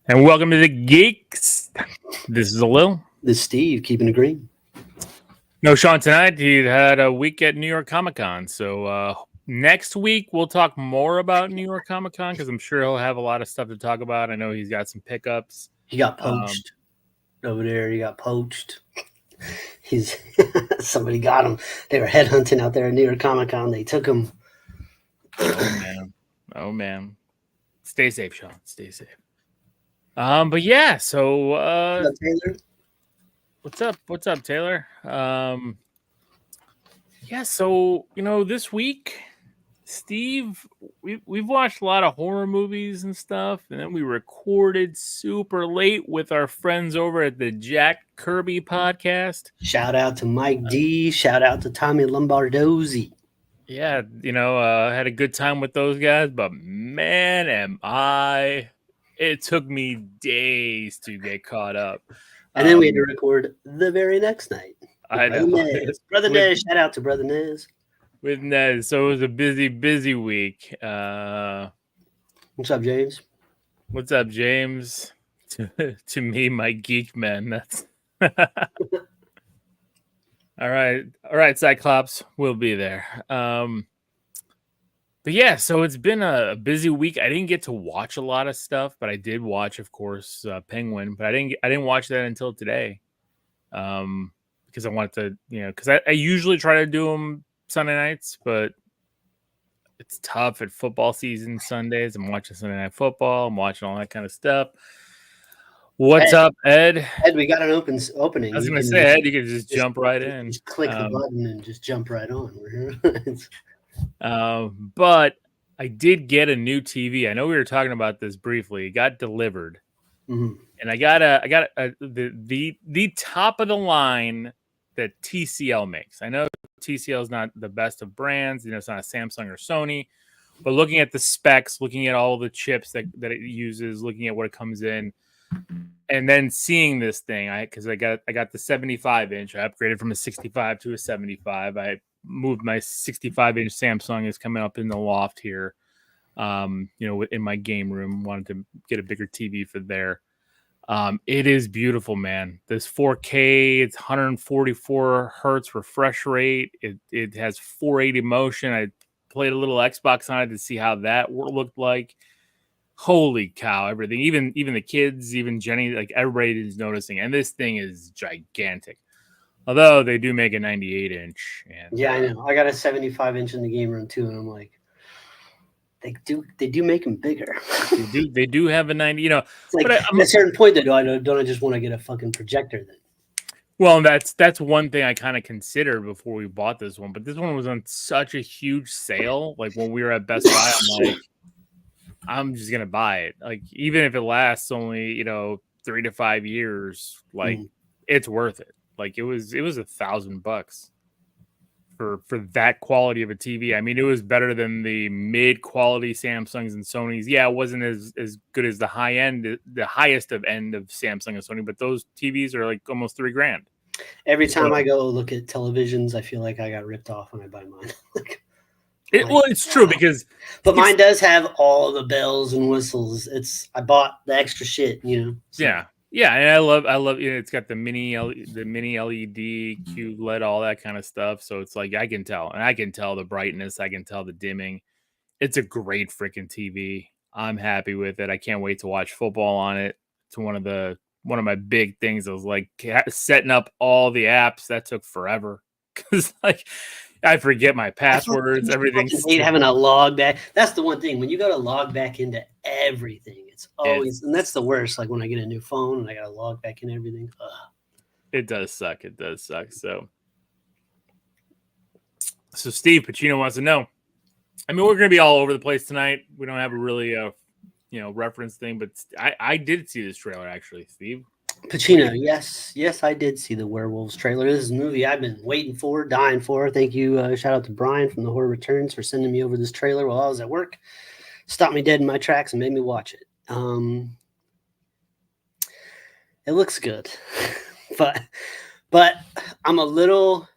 And welcome to the Geekz. This is Lil. This is Steve, keeping it green. No, Sean, tonight he had a week at New York Comic Con. So next week we'll talk more about New York Comic Con because I'm sure he'll have a lot of stuff to talk about. I know he's got some pickups. He got poached over there. He got poached. He's somebody got him. They were headhunting out there at New York Comic Con. They took him. Oh man. Stay safe, Sean. Stay safe. But yeah, so Taylor? What's up, Taylor? Yeah, so this week, Steve, we've watched a lot of horror movies and stuff, and then we recorded super late with our friends over at the Jack Kirby podcast. Shout out to Mike D. Shout out to Tommy Lombardozzi. Yeah, had a good time with those guys, but man, am I! It took me days to get caught up. And then we had to record the very next night. I know. Brother Nez. Shout out to Brother Nez. With Nez. So it was a busy week. What's up, James? What's up, James? To me, my geek man. That's all right, Cyclops. We'll be there. But yeah, so it's been a busy week. I didn't get to watch a lot of stuff, but I did watch, of course, Penguin. But I didn't watch that until today, because I wanted to, because I usually try to do them Sunday nights, but it's tough at football season Sundays. I'm watching Sunday Night Football. I'm watching all that kind of stuff. What's up, Ed? Ed, we got an opening. I was going to say, Ed, you can just jump right in. Just click the button and just jump right on. But I did get a new TV. I know we were talking about this briefly. It got delivered, and I got the top of the line that TCL makes. I know TCL is not the best of brands. It's not a Samsung or Sony, but looking at the specs, looking at all the chips that it uses, looking at what it comes in, and then seeing this thing, because I got the 75-inch. I upgraded from a 65 to a 75. I moved my 65-inch Samsung is coming up in the loft here, in my game room. Wanted to get a bigger TV for there. It is beautiful, man. This 4K, it's 144 hertz refresh rate. It has 480 motion. I played a little Xbox on it to see how that looked like. Holy cow, everything. Even the kids, even Jenny, like everybody is noticing. And this thing is gigantic. Although they do make a 98-inch. Yeah, I know. I got a 75-inch in the game room too, and I'm like, they do make them bigger. They do have a 90. It's like at a certain point, though, don't I just want to get a fucking projector then? Well, that's one thing I kind of considered before we bought this one, but this one was on such a huge sale. Like when we were at Best Buy, I'm like, I'm just gonna buy it. Like even if it lasts only 3 to 5 years, like it's worth it. Like it was $1,000 for that quality of a TV. I mean, it was better than the mid quality Samsungs and Sonys. Yeah, it wasn't as good as the highest of end of Samsung and Sony, but those TVs are like almost $3,000. Every time I go look at televisions, I feel like I got ripped off when I buy mine. It's true because, but mine does have all the bells and whistles. I bought the extra shit, So. Yeah, and I love it's got the mini LED, QLED, all that kind of stuff. So it's like I can tell the brightness, I can tell the dimming. It's a great freaking TV. I'm happy with it. I can't wait to watch football on it. It's one of my big things. I was like setting up all the apps. That took forever because like I forget my passwords. Everything. I hate having a log back. That's the one thing when you got to log back into everything. It's always, and that's the worst. Like when I get a new phone and I got to log back in everything. Ugh. It does suck. So Steve Pacino wants to know. I mean, we're going to be all over the place tonight. We don't have a really, reference thing, but I did see this trailer actually, Steve. Pacino, yes, I did see the Werewolves trailer. This is a movie I've been waiting for, dying for. Thank you. Shout out to Brian from the Horror Returns for sending me over this trailer while I was at work. Stopped me dead in my tracks and made me watch it. It looks good, but I'm a little.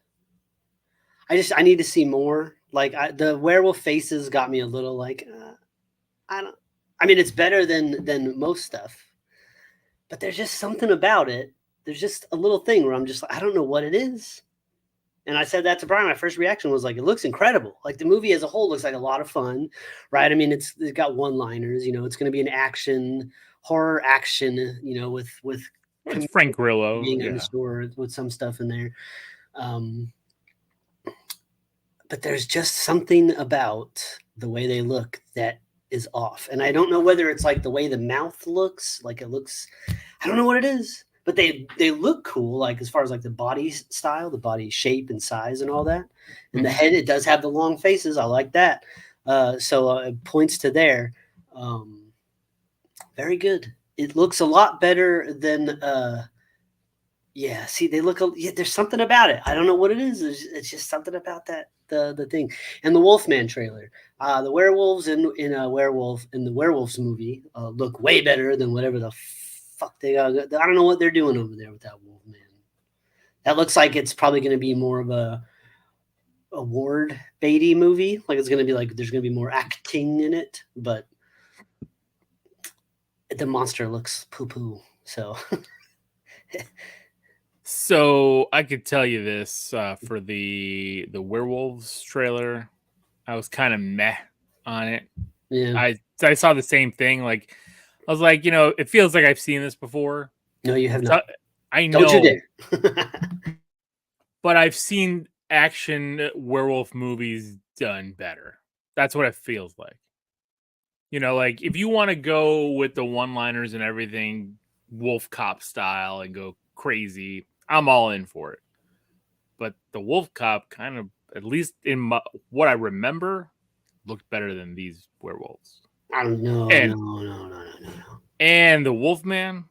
I need to see more. Like the werewolf faces got me a little like. I mean, it's better than most stuff. but there's just something about it. There's just a little thing where I'm just like, I don't know what it is. And I said that to Brian. My first reaction was like, it looks incredible. Like the movie as a whole looks like a lot of fun, right? I mean, it's got one-liners. You know, it's going to be an horror action. You know, with it's Frank Grillo being in the store with some stuff in there. But there's just something about the way they look that is off, and I don't know whether it's like the way the mouth looks. Like it looks, I don't know what it is. But they look cool, like as far as like the body style, the body shape and size and all that. And the head, it does have the long faces. I like that. So it points to there. Very good. It looks a lot better than, yeah, see, they look, there's something about it. I don't know what it is. It's just something about that, the thing. And the Wolfman trailer. The werewolves in the werewolves movie look way better than whatever the fuck they got. I don't know what they're doing over there with that Wolfman. That looks like it's probably going to be more of a award baity movie. Like it's going to be like there's going to be more acting in it, but the monster looks poo-poo. So I could tell you this for the werewolves trailer, I was kind of meh on it. Yeah, I saw the same thing. Like I was like, you know, it feels like I've seen this before. No, you have not. I know. Don't you dare. But I've seen action werewolf movies done better. That's what it feels like. You know, like if you want to go with the one-liners and everything, Wolf Cop style and go crazy, I'm all in for it. But the Wolf Cop kind of, at least in what I remember, looked better than these werewolves. I don't know. No. And the Wolfman,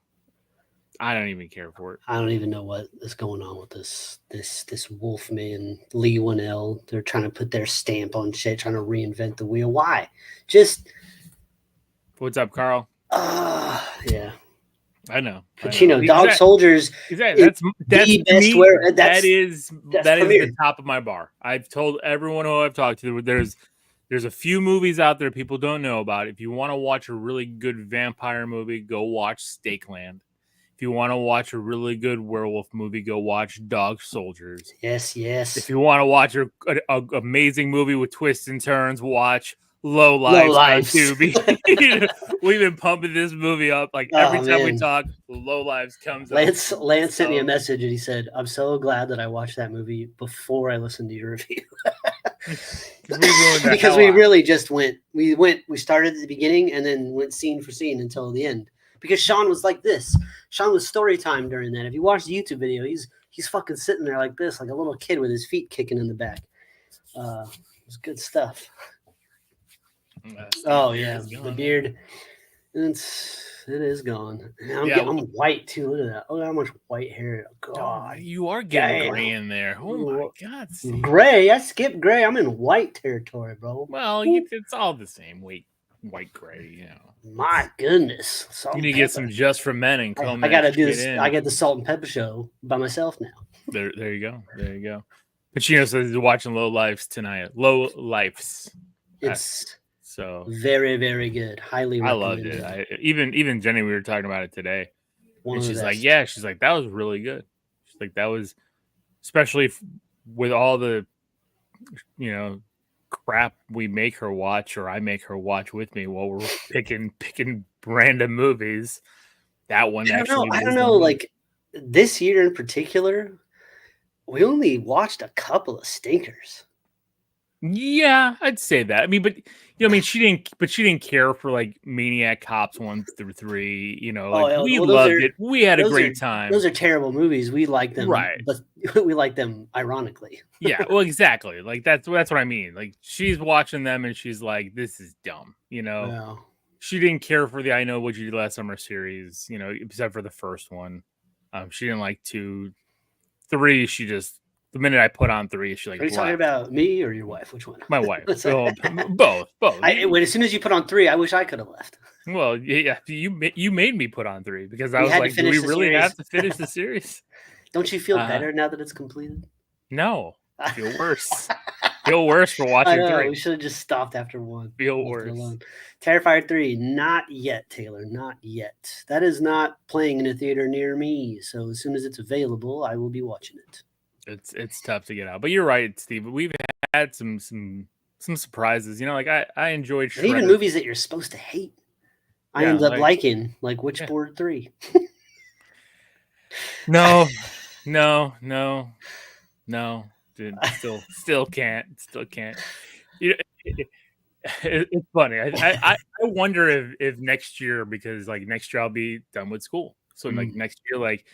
I don't even care for it. I don't even know what is going on with this Wolfman, Lee Winnell. They're trying to put their stamp on shit, trying to reinvent the wheel. Why? Just what's up, Carl? Yeah. I know. Pacino, Dog Soldiers. That's the best. That is the top of my bar. I've told everyone who I've talked to, there's a few movies out there people don't know about. If you want to watch a really good vampire movie, go watch Stakeland. If you want to watch a really good werewolf movie, go watch Dog Soldiers. Yes. If you want to watch an amazing movie with twists and turns, watch Low Lives. We've been pumping this movie up like every time we talk. Low Lives comes up. Lance sent me a message and he said, "I'm so glad that I watched that movie before I listened to your review." Because we really just went. We started at the beginning and then went scene for scene until the end. Because Sean was like this. Sean was story time during that. If you watch the YouTube video, he's fucking sitting there like this, like a little kid with his feet kicking in the back. It was good stuff. Oh yeah, the beard. It is gone. I'm white too. Look at that. Look at how much white hair. God, you are getting gray in there. Oh my God, Steve. Gray. I skipped gray. I'm in white territory, bro. Well, it's all the same. White gray. You know. My goodness. You need to get some Just for Men and comb. I gotta do this. I get the Salt and Pepper Show by myself now. There you go. Pacino says he's watching Low Lives tonight. Low Lives. It's so very, very good. Highly recommended. I loved it. Even Jenny, we were talking about it today. And she's like, yeah, she's like, that was really good. She's like, that was, especially with all the, you know, crap we make her watch, or I make her watch with me while we're picking random movies. That one I don't know. Like this year in particular, we only watched a couple of stinkers. Yeah, I'd say that. I mean, but you know, I mean, she didn't care for like Maniac Cops 1 through 3. You know, like we loved it. We had a great time. Those are terrible movies. We like them, right? But we like them ironically. Yeah, well, exactly. Like that's what I mean. Like she's watching them and she's like, "This is dumb." You know, yeah. She didn't care for the "I Know What You Did Last Summer" series. You know, except for the first one. She didn't like 2, 3. She just. The minute I put on 3, she's like, "Are you talking about me or your wife? Which one?" My wife. So, both. As soon as you put on 3, I wish I could have left. Well, yeah, you made me put on 3 because I was like, do we really have to finish the series? Don't you feel better now that it's completed? No, I feel worse. Feel worse for I watching know. 3. We should have just stopped after 1. Feel Left it worse. alone. Terrifier 3, not yet, Taylor. Not yet. That is not playing in a theater near me. So as soon as it's available, I will be watching it. It's tough to get out. But you're right, Steve. We've had some surprises. You know, like I enjoyed Shredder. And even movies that you're supposed to hate, I end up liking, like Witchboard 3. No. Dude, still can't. You know, it's funny. I wonder if next year, because like next year I'll be done with school. So like next year, like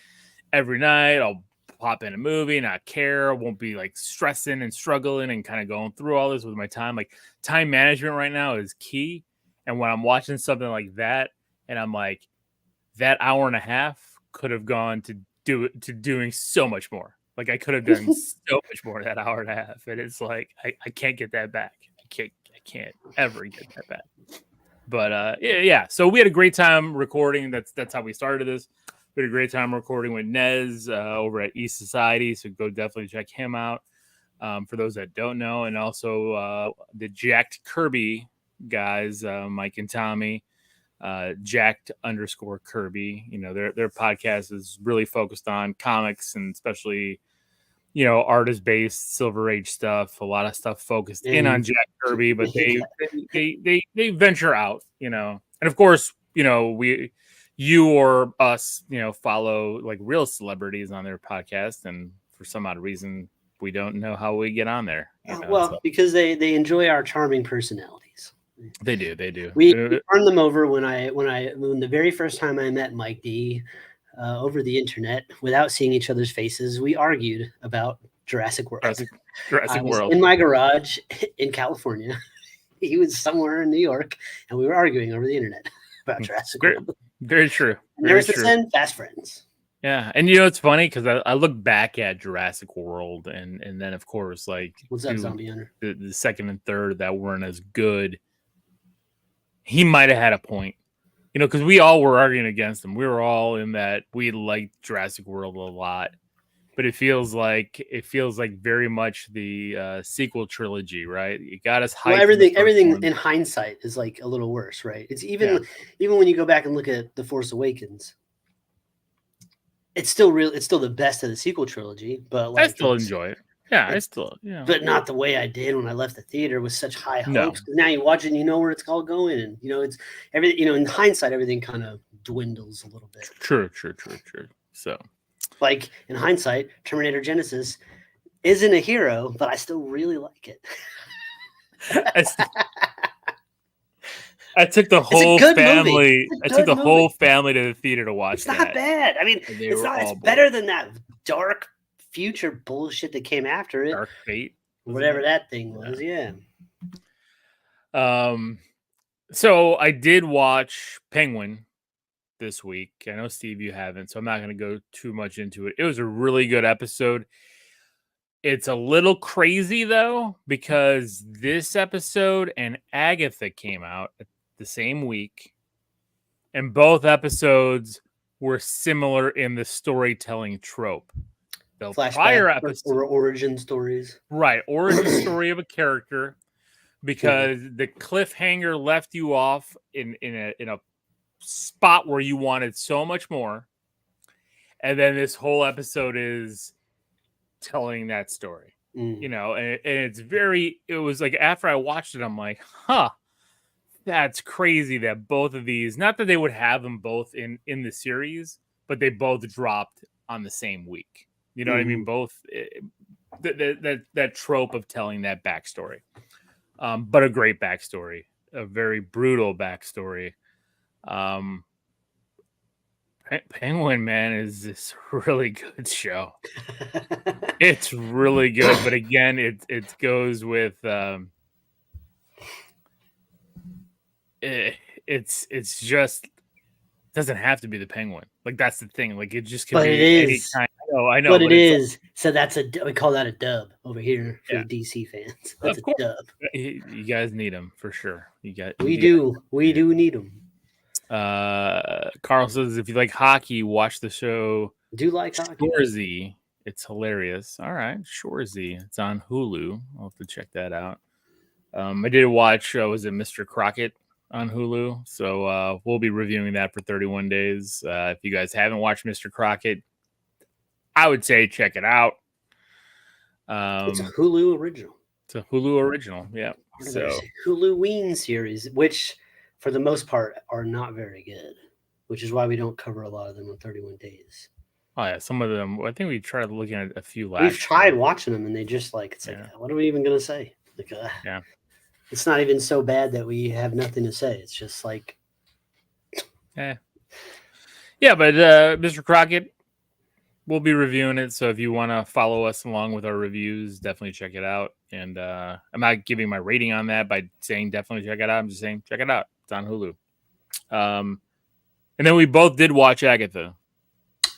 every night I'll pop in a movie, not care. I won't be like stressing and struggling and kind of going through all this with my time. Like time management right now is key. And when I'm watching something like that, and I'm like, that hour and a half could have gone to doing so much more. Like I could have done so much more that hour and a half. And it's like I can't get that back. I can't ever get that back. But yeah. So we had a great time recording. That's how we started this. We had a great time recording with Nez over at East Society. So go definitely check him out. For those that don't know, and also the Jacked Kirby guys, Mike and Tommy. Jacked_Kirby. You know, their podcast is really focused on comics and especially, you know, artist-based Silver Age stuff. A lot of stuff focused in on Jack Kirby, but they venture out, you know. And of course, you know, you or us, you know, follow like real celebrities on their podcast, and for some odd reason, we don't know how we get on there. You know, well, because they enjoy our charming personalities. They do. We turned them over when the very first time I met Mike D over the internet without seeing each other's faces. We argued about Jurassic World. Jurassic World. In my garage in California. He was somewhere in New York, and we were arguing over the internet about Jurassic World. Very true. Never since then, fast friends. Yeah, and you know it's funny because I look back at Jurassic World, and then of course like what's up, Zombie Hunter? The second and third that weren't as good. He might have had a point, you know, because we all were arguing against him. We were all in that we liked Jurassic World a lot, but it feels like very much the sequel trilogy, right? You got us hyped. Well, everything in hindsight is like a little worse, right? It's even when you go back and look at The Force Awakens, it's still the best of the sequel trilogy, but like I still enjoy it. Yeah, I still, but not the way I did when I left the theater with such high hopes. No. Now you watch it and you know where it's all going, and you know it's everything. You know, in hindsight, everything kind of dwindles a little bit. True. So, like in hindsight, Terminator Genesis isn't a hero, but I still really like it. I took the whole family. I took the whole family to the theater to watch. It's not bad. I mean, it's not. It's better than that dark future bullshit that came after it. Dark Fate, whatever that thing was. Yeah. So I did watch Penguin this week. I know, Steve, you haven't, so I'm not going to go too much into it. It was a really good episode. It's a little crazy though, because this episode and Agatha came out the same week, and both episodes were similar in the storytelling trope. The prior episode or origin stories, right? Origin story of a character, because the cliffhanger left you off in a spot where you wanted so much more, and then this whole episode is telling that story, you know, and it was like after I watched it, I'm like, huh, that's crazy that both of these, not that they would have them both in the series, but they both dropped on the same week. You know what I mean? Both that trope of telling that backstory, but a great backstory, a very brutal backstory. Penguin, man, is this really good show. It's really good, but again, it goes with it's just doesn't have to be the Penguin. Like that's the thing. Like it just could be any kind. I know. But it is. Like, so that's we call that a dub over here for the DC fans. That's a dub. You guys need them for sure. We do need them. Carl says if you like hockey, watch the show. Do like hockey? Scorsese. It's hilarious. All right, Shorzy. It's on Hulu. I'll have to check that out. I did watch, was it Mr. Crockett on Hulu? So we'll be reviewing that for 31 days. If you guys haven't watched Mr. Crockett, I would say check it out. It's a Hulu original. It's a Hulu original, yeah. So Huluween series, which for the most part are not very good, which is why we don't cover a lot of them on 31 days. Oh yeah, some of them. I think we tried looking at a few last. We've tried watching them, and they just like it's like, what are we even gonna say? Like, yeah, it's not even so bad that we have nothing to say. It's just like, yeah. But Mr. Crockett, we'll be reviewing it. So if you want to follow us along with our reviews, definitely check it out. And I'm not giving my rating on that by saying definitely check it out. I'm just saying check it out. It's on Hulu. And then we both did watch Agatha.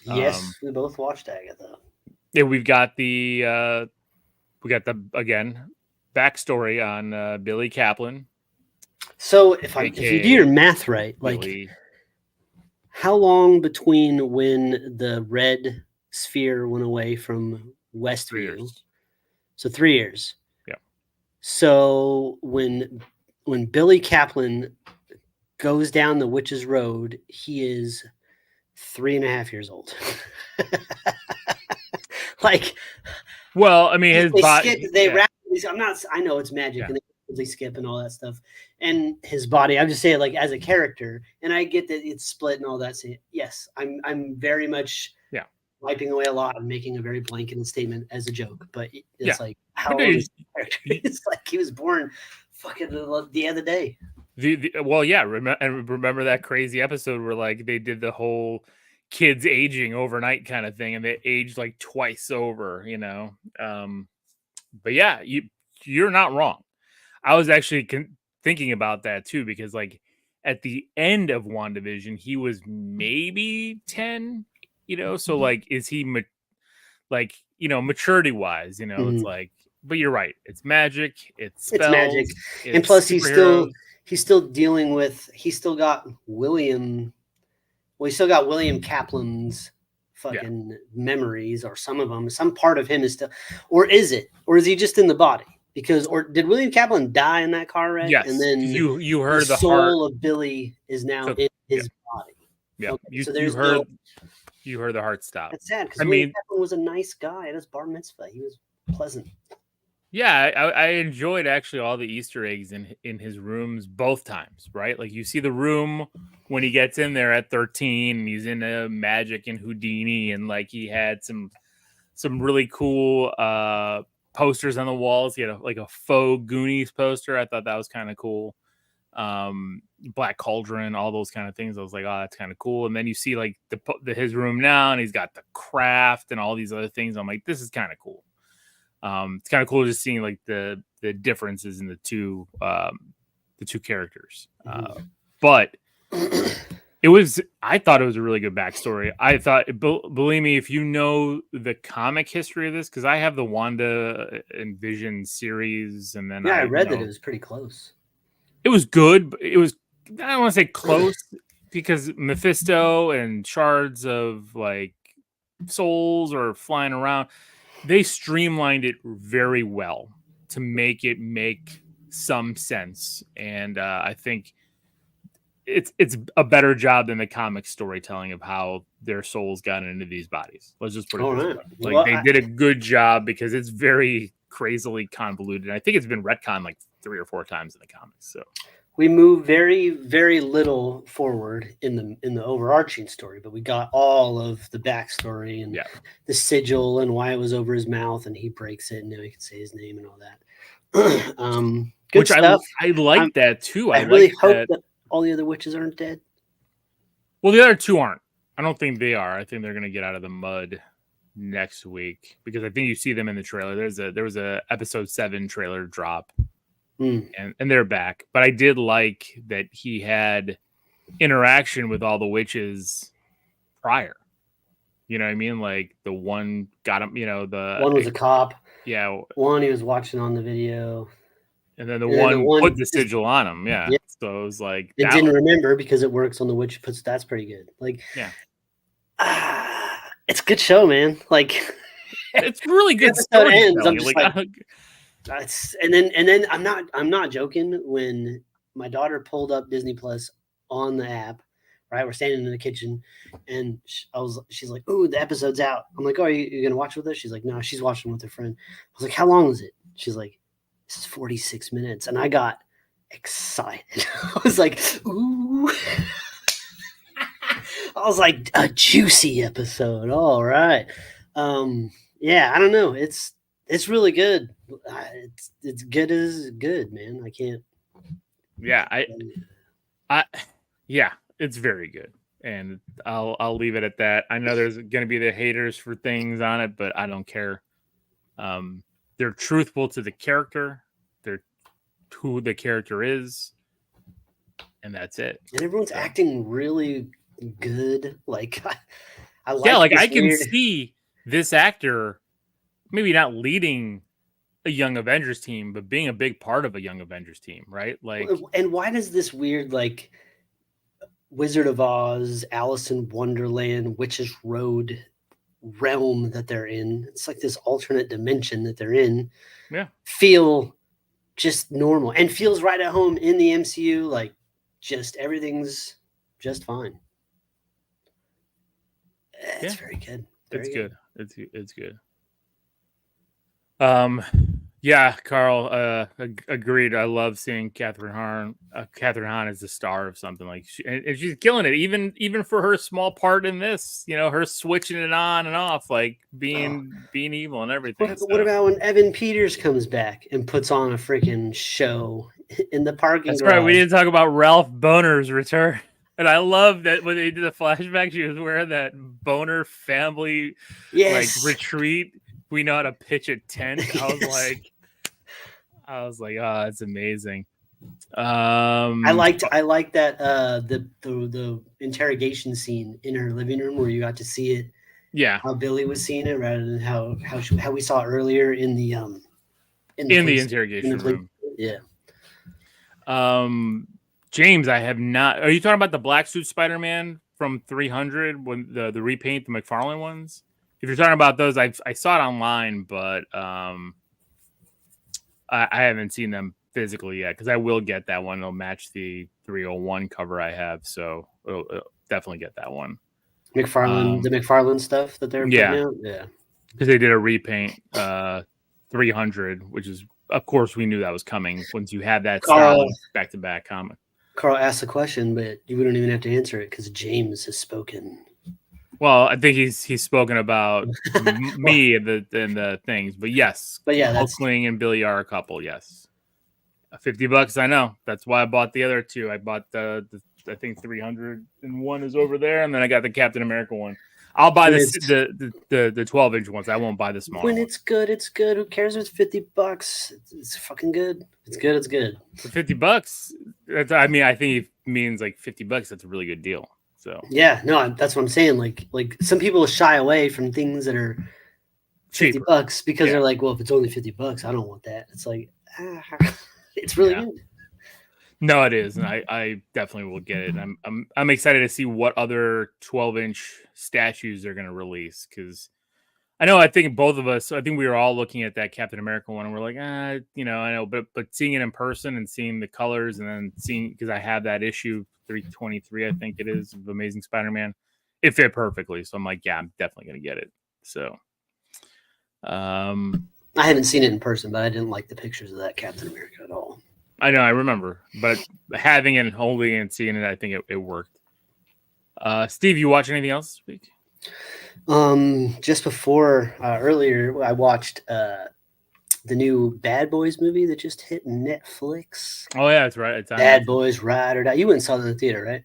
Yes, we both watched Agatha. Yeah, we got the again backstory on Billy Kaplan. So if you do your math right, Billy. like how long between when the red sphere went away from Westview? 3 years. So 3 years. Yeah. So when Billy Kaplan goes down the Witch's Road, he is 3.5 years old. Like, well, I mean, his body. I know it's magic, and they skip and all that stuff. And his body, I'm just saying, like, as a character, and I get that it's split and all that. So yes, I'm very much wiping away a lot and making a very blanket statement as a joke. But it's like, how old is the character? It's like he was born fucking the other day. Remember that crazy episode where like they did the whole kids aging overnight kind of thing, and they aged like twice over, you know. But yeah, you're not wrong. I was actually thinking about that too, because like at the end of WandaVision, he was maybe 10, you know. So like, is he maturity wise, you know? It's like, but you're right. It's magic. It's spells, magic, and plus he's still dealing with. He's still got William. Well, he's still got William Kaplan's fucking memories, or some of them. Some part of him is still, or is he just in the body? Because, or did William Kaplan die in that car wreck? Yes. And then you heard the soul of Billy is now in his body. Yeah. Okay, you heard the heart stop. That's sad, because William Kaplan was a nice guy at his bar mitzvah. He was pleasant. Yeah, I enjoyed actually all the Easter eggs in his rooms both times, right? Like you see the room when he gets in there at 13, and he's into magic and Houdini, and like he had some really cool posters on the walls. He had a faux Goonies poster. I thought that was kind of cool. Black Cauldron, all those kind of things. I was like, oh, that's kind of cool. And then you see like his room now, and he's got the craft and all these other things. I'm like, this is kind of cool. It's kind of cool just seeing like the differences in the two characters. But I thought it was a really good backstory. I thought, believe me, if you know the comic history of this, because I have the Wanda and Vision series, and then I read that it was pretty close. It was good, but it was, I don't want to say close, because Mephisto and shards of like souls are flying around. They streamlined it very well to make it make some sense, and I think it's a better job than the comic storytelling of how their souls got into these bodies. Let's just put it this way. Like, they did a good job, because it's very crazily convoluted. I think it's been retconned like 3 or 4 times in the comics. So we move very, very little forward in the overarching story, but we got all of the backstory and the sigil and why it was over his mouth, and he breaks it, and now he can say his name and all that. Good Which stuff. I like that too. I really hope that all the other witches aren't dead. Well, the other 2 aren't. I don't think they are. I think they're going to get out of the mud next week, because I think you see them in the trailer. There was a episode 7 trailer drop. And they're back. But I did like that he had interaction with all the witches prior. You know what I mean? Like the one got him, the one was a cop. Yeah. One he was watching on the video. And then the one put the sigil on him. Yeah. So it was like, it didn't remember, because it works on the witch puts. That's pretty good. Like, yeah. It's a good show, man. Like, it's really good episode ends, storytelling. I'm just and then I'm not joking. When my daughter pulled up Disney Plus on the app, right, we're standing in the kitchen, and she's like, "Ooh, the episode's out." I'm like, "Oh, are you gonna watch with us?" She's like, "No, she's watching with her friend." I was like, "How long is it?" She's like, "This is 46 minutes," and I got excited. I was like, "Ooh." I was like, a juicy episode. All right. Yeah, I don't know. It's really good. It's good as good, man. I can't. Yeah, yeah, it's very good, and I'll leave it at that. I know there's going to be the haters for things on it, but I don't care. They're truthful to the character. They're who the character is, and that's it. And everyone's acting really good. Like I like. Yeah, like I can see this actor maybe not leading a Young Avengers team, but being a big part of a Young Avengers team, right? Like, and why does this weird like Wizard of Oz, Alice in Wonderland, Witch's Road realm that they're in? It's like this alternate dimension that they're in. Yeah, feel just normal and feels right at home in the MCU. Like, just everything's just fine. It's very good. It's good. It's good. Yeah, Carl, agreed. I love seeing Catherine Hahn. Catherine Hahn is the star of something like, and she's killing it. Even for her small part in this, her switching it on and off, like being evil and everything. What about when Evan Peters comes back and puts on a freaking show in the parking garage? That's right. We didn't talk about Ralph Boner's return. And I love that when they did the flashback, she was wearing that Boner family like retreat. We know how to pitch a tent. I was like, oh, it's amazing. I liked that the interrogation scene in her living room where you got to see it. Yeah, how Billy was seeing it rather than how we saw earlier in the the interrogation room. Yeah. James, I have not. Are you talking about the black suit Spider-Man from 300 when the repaint, the McFarlane ones? If you're talking about those, I saw it online, but I haven't seen them physically yet because I will get that one. It'll match the 301 cover I have, so it'll definitely get that one. McFarlane, the McFarlane stuff that they're putting out? Yeah. Because they did a repaint 300, which is, of course, we knew that was coming once you had that style back-to-back comic. Carl asked the question, but you don't even have to answer it because James has spoken. Well, I think he's spoken about me and the things, but yes. But yeah, Hulkling and Billy are a couple. Yes, $50. I know. That's why I bought the other two. I bought the I think 301 is over there, and then I got the Captain America one. I'll buy the 12-inch ones. I won't buy the small. When it's good, it's good. Who cares if it's $50? It's fucking good. It's good. It's good. For $50, I think he means like $50. That's a really good deal. So yeah, no, that's what I'm saying. Like some people shy away from things that are $50 because they're like, well, if it's only $50, I don't want that. It's like, it's really good. No, it is, and I definitely will get it. I'm excited to see what other 12-inch statues they're going to release because I think both of us. I think we were all looking at that Captain America one, and we're like, I know, but seeing it in person and seeing the colors, and then seeing because I have that issue 323, I think it is, of Amazing Spider-Man, it fit perfectly. So I'm like, yeah, I'm definitely going to get it. So, I haven't seen it in person, but I didn't like the pictures of that Captain America at all. I know, I remember, but having it and holding it and seeing it, I think it worked. Steve, you watch anything else this week? Just before earlier, I watched the new Bad Boys movie that just hit Netflix. Oh yeah, that's right. It's Bad Boys Ride or Die. You went and saw it in the theater, right?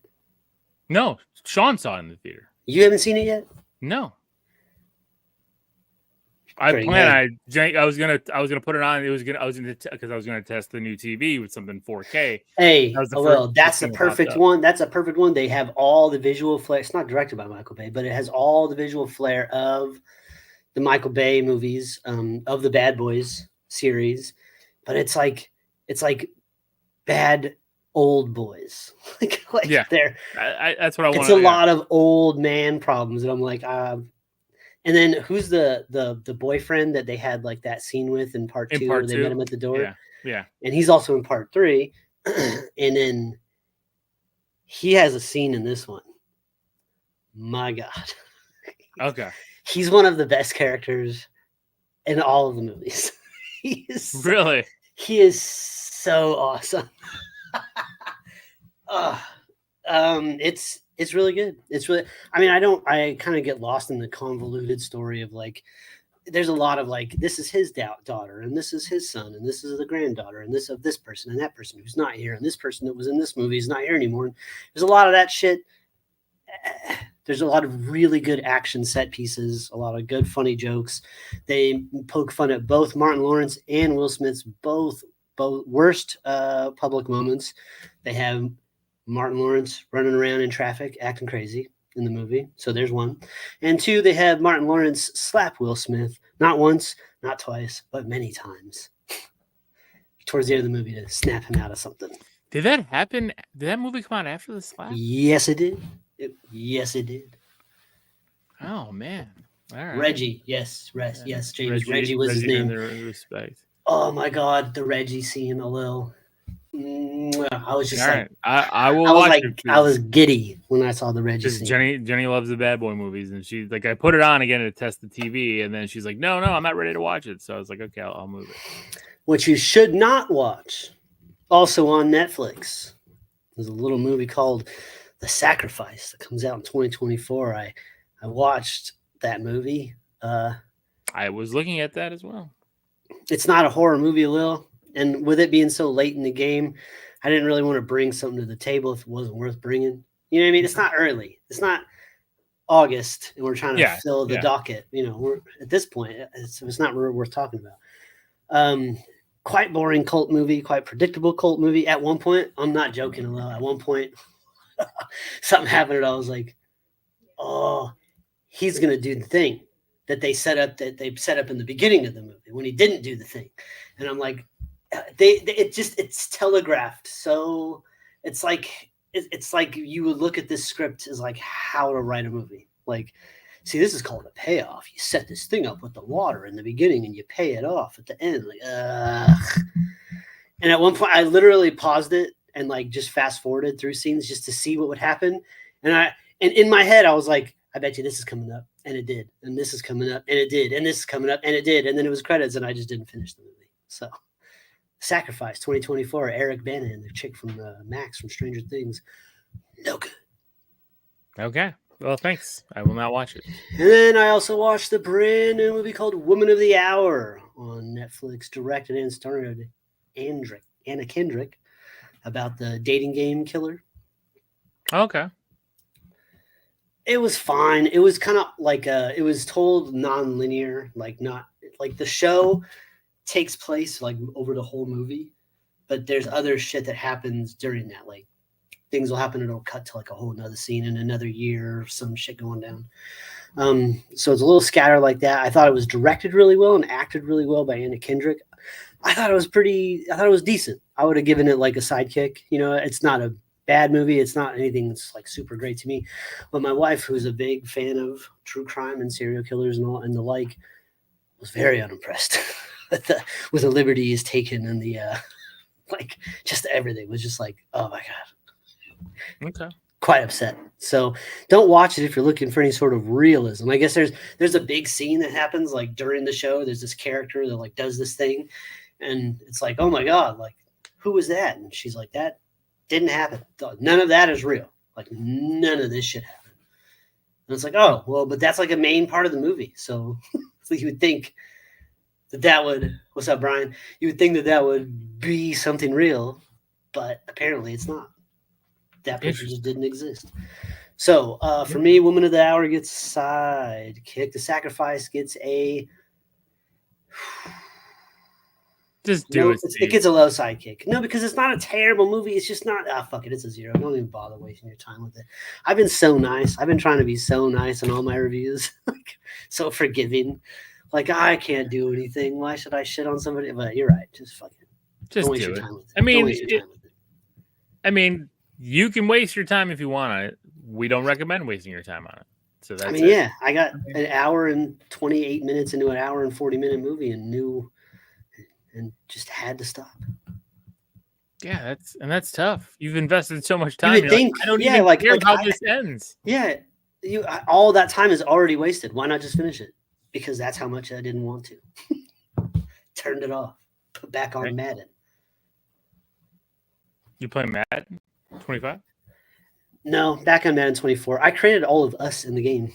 No, Sean saw it in the theater. You haven't seen it yet? No. I was gonna put it on. Because I was gonna test the new TV with something 4K. Hey, that's the perfect one. That's a perfect one. They have all the visual flair. It's not directed by Michael Bay, but it has all the visual flair of the Michael Bay movies, of the Bad Boys series. But it's like bad old boys. Yeah, they're. That's what I want. It's a lot of old man problems, and I'm like, And then who's the boyfriend that they had like that scene with in part 2 where they met him at the door? Yeah. And he's also in part 3. And then he has a scene in this one. My God. Okay. He's one of the best characters in all of the movies. He is so awesome. It's really good. It's really, I mean, I kind of get lost in the convoluted story of like, there's a lot of like, this is his daughter, and this is his son, and this is the granddaughter, and this of this person, and that person who's not here, and this person that was in this movie is not here anymore. And there's a lot of that shit. There's a lot of really good action set pieces, a lot of good funny jokes. They poke fun at both Martin Lawrence and Will Smith's both worst public moments. They have Martin Lawrence running around in traffic acting crazy in the movie. So there's one. And 2, they have Martin Lawrence slap Will Smith, not once, not twice, but many times towards the end of the movie to snap him out of something. Did that happen? Did that movie come out after the slap? Yes, it did. Yes, it did. Oh, man. All right. Reggie. Yes, yes, James. Reggie was his name. Respect. Oh, my God. The Reggie scene, a little. I was just all like, right. I will watch it. I was giddy when I saw the Reggie scene. Jenny loves the bad boy movies, and she's like, I put it on again to test the TV, and then she's like, no, I'm not ready to watch it. So I was like, okay, I'll move it. What you should not watch, also on Netflix, there's a little movie called The Sacrifice that comes out in 2024. I watched that movie. I was looking at that as well. It's not a horror movie, Lil. And with it being so late in the game, I didn't really want to bring something to the table if it wasn't worth bringing. You know what I mean? It's not early. It's not August, and we're trying to fill the docket. You know, we're at this point, it's not worth talking about. Quite boring cult movie, quite predictable cult movie. At one point, I'm not joking, Lil. At one point, something happened, and I was like, "Oh, he's gonna do the thing that they set up in the beginning of the movie when he didn't do the thing," and I'm like. It's telegraphed. So it's like you would look at this script as like how to write a movie. Like, see, this is called a payoff. You set this thing up with the water in the beginning and you pay it off at the end. Like, and at one point I literally paused it and like just fast forwarded through scenes just to see what would happen. And in my head, I was like, I bet you this is coming up. And it did. And this is coming up. And it did. And this is coming up. And it did. And then it was credits and I just didn't finish the movie. So Sacrifice 2024, Eric Bana and the chick from Max from Stranger Things. No good. Okay. Well, thanks. I will not watch it. And then I also watched the brand new movie called Woman of the Hour on Netflix, directed and starred Anna Kendrick, about the dating game killer. Okay. It was fine. It was kind of like it was told non-linear, like not like the show takes place like over the whole movie, but there's other shit that happens during that. Like things will happen and it'll cut to like a whole nother scene in another year, some shit going down. So it's a little scattered like that. I thought it was directed really well and acted really well by Anna Kendrick. I thought it was decent. I would have given it like a sidekick. You know, it's not a bad movie. It's not anything that's like super great to me. But my wife, who's a big fan of true crime and serial killers and all and the like, was very unimpressed with the liberties taken and the like just everything was just like, oh my God. Okay. Quite upset. So don't watch it if you're looking for any sort of realism. I guess there's a big scene that happens like during the show. There's this character that like does this thing and it's like, oh my God, like who was that? And she's like, that didn't happen. None of that is real. Like none of this shit happened. And it's like, oh, well, but that's like a main part of the movie. So you would think that would, what's up, Brian? You would think that would be something real, but apparently it's not. That person just didn't exist. So for me, Woman of the Hour gets sidekick. The Sacrifice gets a just do it. It gets a low sidekick. No, because it's not a terrible movie. It's just not. Fuck it. It's a 0. Don't even bother wasting your time with it. I've been so nice. I've been trying to be so nice in all my reviews, like so forgiving. Like I can't do anything. Why should I shit on somebody? But you're right. Just fucking. Just don't waste do your it. time with it. I mean, don't waste your time with it. I mean, you can waste your time if you want on it. We don't recommend wasting your time on it. So that's I mean, yeah, I got an hour and 28 minutes into an hour and 40-minute movie and just had to stop. Yeah, that's tough. You've invested so much You time. would think, I don't even care how this ends. Yeah, all that time is already wasted. Why not just finish it? Because that's how much I didn't want to. Turned it off. Put back on Madden. You play Madden 25? No, back on Madden 24. I created all of us in the game.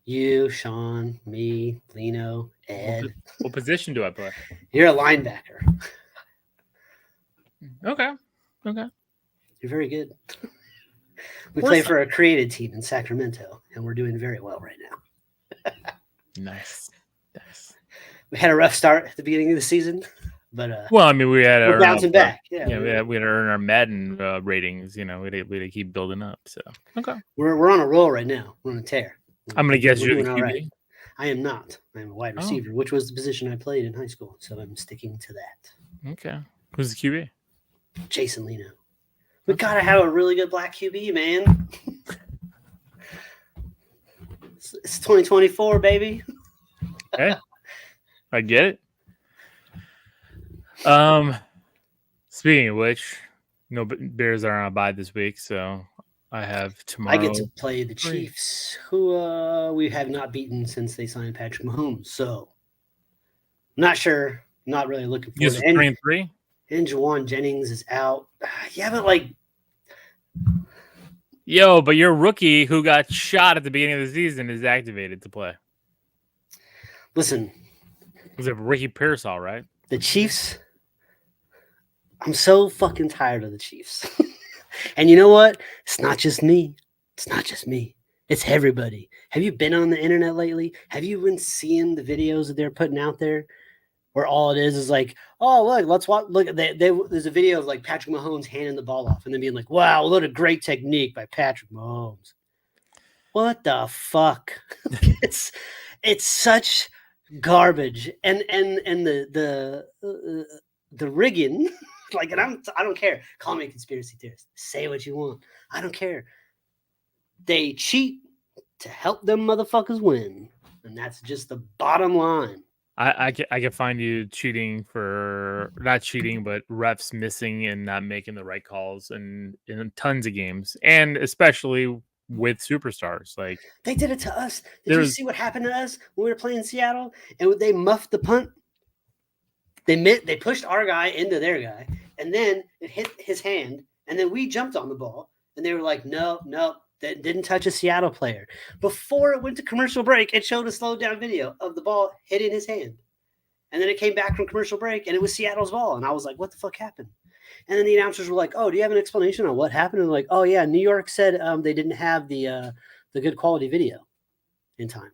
You, Sean, me, Lino, Ed. What position do I play? You're a linebacker. Okay. You're very good. We play for a created team in Sacramento, and we're doing very well right now. Nice. We had a rough start at the beginning of the season, but well, I mean, we had we're bouncing back. Yeah, we had to earn our Madden ratings. We had to keep building up. So okay, we're on a roll right now. We're on a tear. I'm gonna guess you're the QB. Right. I am not. I'm a wide receiver, which was the position I played in high school. So I'm sticking to that. Okay, who's the QB? Jason Lino. We gotta have a really good black QB, man. It's 2024, baby. Hey, I get it. Speaking of which, no Bears are on a bye this week, so I have tomorrow. I get to play the Chiefs, who we have not beaten since they signed Patrick Mahomes. So, I'm not sure. Not really looking forward to it. 3-3. And Juwan Jennings is out. Yeah, but but your rookie who got shot at the beginning of the season is activated to play. Listen. Was it Ricky Pearsall, right? The Chiefs. I'm so fucking tired of the Chiefs. And you know what? It's not just me. It's everybody. Have you been on the internet lately? Have you been seeing the videos that they're putting out there? Where all it is like, oh, look, let's watch. Look, there's a video of like Patrick Mahomes handing the ball off and then being like, wow, what a great technique by Patrick Mahomes. What the fuck? It's such garbage. And the rigging, and I don't care. Call me a conspiracy theorist. Say what you want. I don't care. They cheat to help them motherfuckers win. And that's just the bottom line. I can find you cheating for not cheating, but refs missing and not making the right calls in tons of games, and especially with superstars. Like they did it to us. Did you see what happened to us when we were playing Seattle and they muffed the punt? They pushed our guy into their guy, and then it hit his hand, and then we jumped on the ball, and they were like, no, that didn't touch a Seattle player. Before it went to commercial break, it showed a slowed down video of the ball hitting his hand. And then it came back from commercial break, and it was Seattle's ball. And I was like, what the fuck happened? And then the announcers were like, oh, do you have an explanation on what happened? And like, oh, yeah, New York said they didn't have the good quality video in time.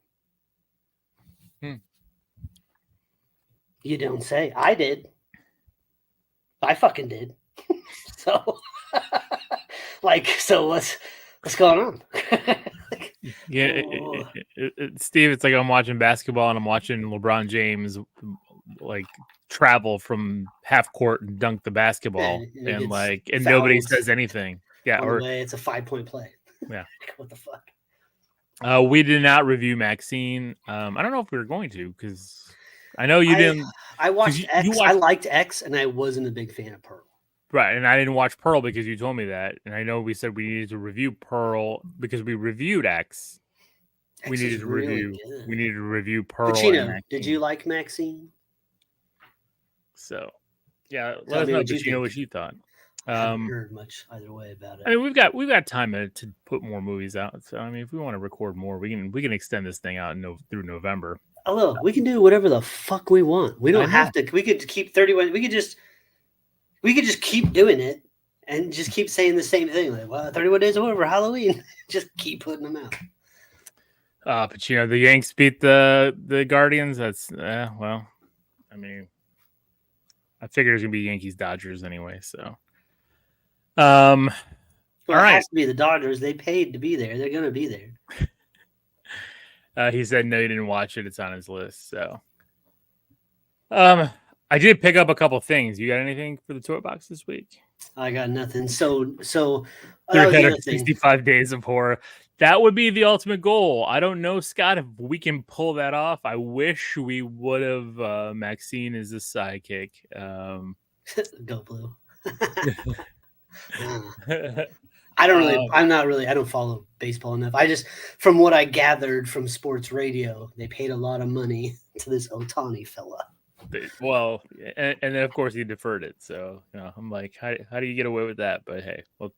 You don't say. I did. I fucking did. So, so what's going on? Steve, it's like I'm watching basketball and I'm watching LeBron James travel from half court and dunk the basketball and nobody says anything. Yeah, it's a 5-point play. Yeah. What the fuck? We did not review Maxine. I don't know if we were going to because I know you didn't. I watched X. I liked X, and I wasn't a big fan of Pearl. Right, and I didn't watch Pearl because you told me that, and I know we said we needed to review Pearl because we reviewed X. We needed to review Pearl. Pacino, did you like Maxine? So, yeah, let us know. But you know what you thought. I haven't heard much either way about it. I mean, we've got time to put more movies out. So, I mean, if we want to record more, we can extend this thing out through November. Oh, look, we can do whatever the fuck we want. We don't have to. We could keep 31. We could just keep doing it and just keep saying the same thing. Like, well, 31 days over Halloween. Just keep putting them out. But the Yanks beat the Guardians. That's well, I mean, I figured it was gonna be Yankees Dodgers anyway. So, all right. It has to be the Dodgers. They paid to be there. They're gonna be there. He said no, he didn't watch it. It's on his list. So, I did pick up a couple things. You got anything for the toy box this week? I got nothing. So that was the other thing. 365 days of horror. That would be the ultimate goal. I don't know, Scott, if we can pull that off. I wish we would have Maxine as a sidekick. Go Blue. I don't follow baseball enough. I just, from what I gathered from sports radio, they paid a lot of money to this Ohtani fella. Well, and then of course he deferred it. So I'm like, how do you get away with that? But hey, well,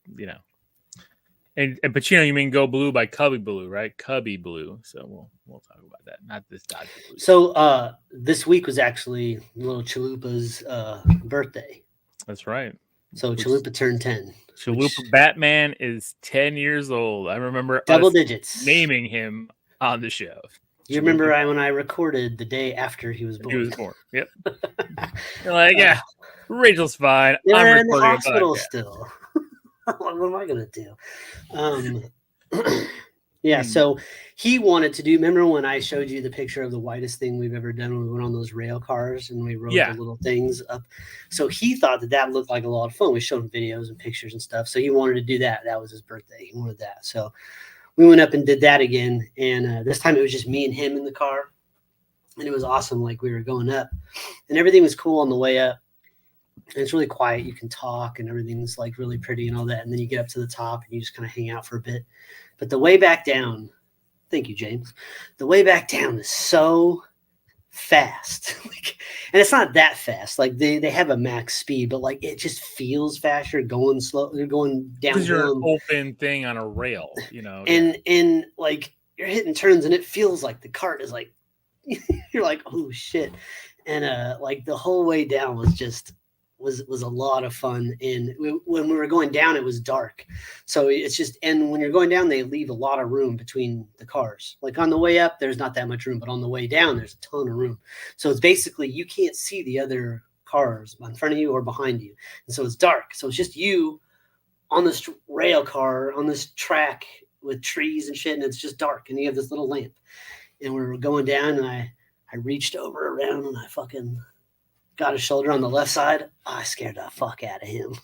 and Pacino, you mean Go Blue by Cubby Blue, right? Cubby Blue. So we'll talk about that. Not this Dodger Blue. So this week was actually little Chalupa's birthday. That's right. So Chalupa turned 10. Chalupa Batman is 10 years old. I remember double digits naming him on the show. You remember when I recorded the day after he was born? He was born. Yep. You're like, yeah, Rachel's fine. I'm in the hospital still. What am I gonna do? Yeah. So he wanted to do. Remember when I showed you the picture of the whitest thing we've ever done when we went on those rail cars and we rode the little things up? So he thought that looked like a lot of fun. We showed him videos and pictures and stuff. So he wanted to do that. That was his birthday. He wanted that. So we went up and did that again. And this time it was just me and him in the car. And it was awesome. Like we were going up and everything was cool on the way up. And it's really quiet. You can talk and everything's like really pretty and all that. And then you get up to the top and you just kind of hang out for a bit. But the way back down, thank you, James. The way back down is so fast. And it's not that fast. Like they have a max speed, but like it just feels faster going slow. They're going down. Because you're an open thing on a rail, And like you're hitting turns and it feels like the cart is like, you're like, oh shit. And like the whole way down was a lot of fun. And when we were going down, it was dark. So it's just, and when you're going down, they leave a lot of room between the cars. Like on the way up, there's not that much room, but on the way down, there's a ton of room. So it's basically, you can't see the other cars in front of you or behind you. And so it's dark. So it's just you on this rail car, on this track with trees and shit. And it's just dark. And you have this little lamp and we were going down and I reached over around and I fucking got his shoulder on the left side. I scared the fuck out of him.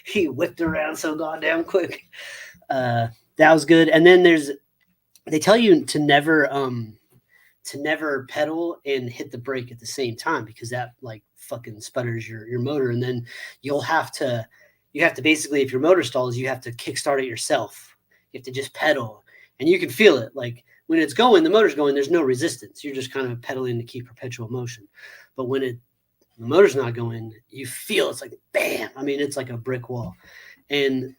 He whipped around so goddamn quick. That was good. And then they tell you to never pedal and hit the brake at the same time because that like fucking sputters your motor. And then you have to basically, if your motor stalls, you have to kickstart it yourself. You have to just pedal and you can feel it. Like when it's going, the motor's going, there's no resistance. You're just kind of pedaling to keep perpetual motion. But when the motor's not going, you feel it's like, bam. I mean, it's like a brick wall. And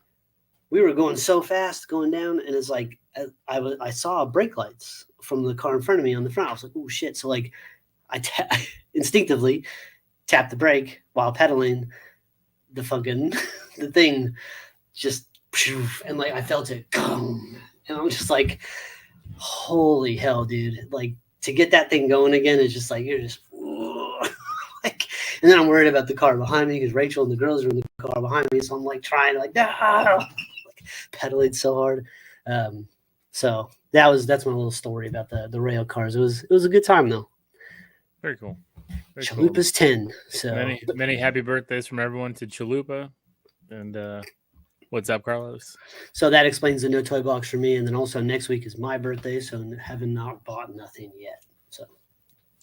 we were going so fast going down. And it's like, I saw brake lights from the car in front of me on the front. I was like, oh shit. So like I instinctively tapped the brake while pedaling. The thing just, and like I felt it come. And I'm just like, holy hell, dude. Like to get that thing going again is just like, you're just like, and then I'm worried about the car behind me because Rachel and the girls are in the car behind me. So I'm like trying like, like pedaling so hard. So that's my little story about the rail cars. It was a good time though. Very cool. Chalupa's 10. So many happy birthdays from everyone to Chalupa. And what's up, Carlos? So that explains the no toy box for me. And then also next week is my birthday. So having not bought nothing yet. So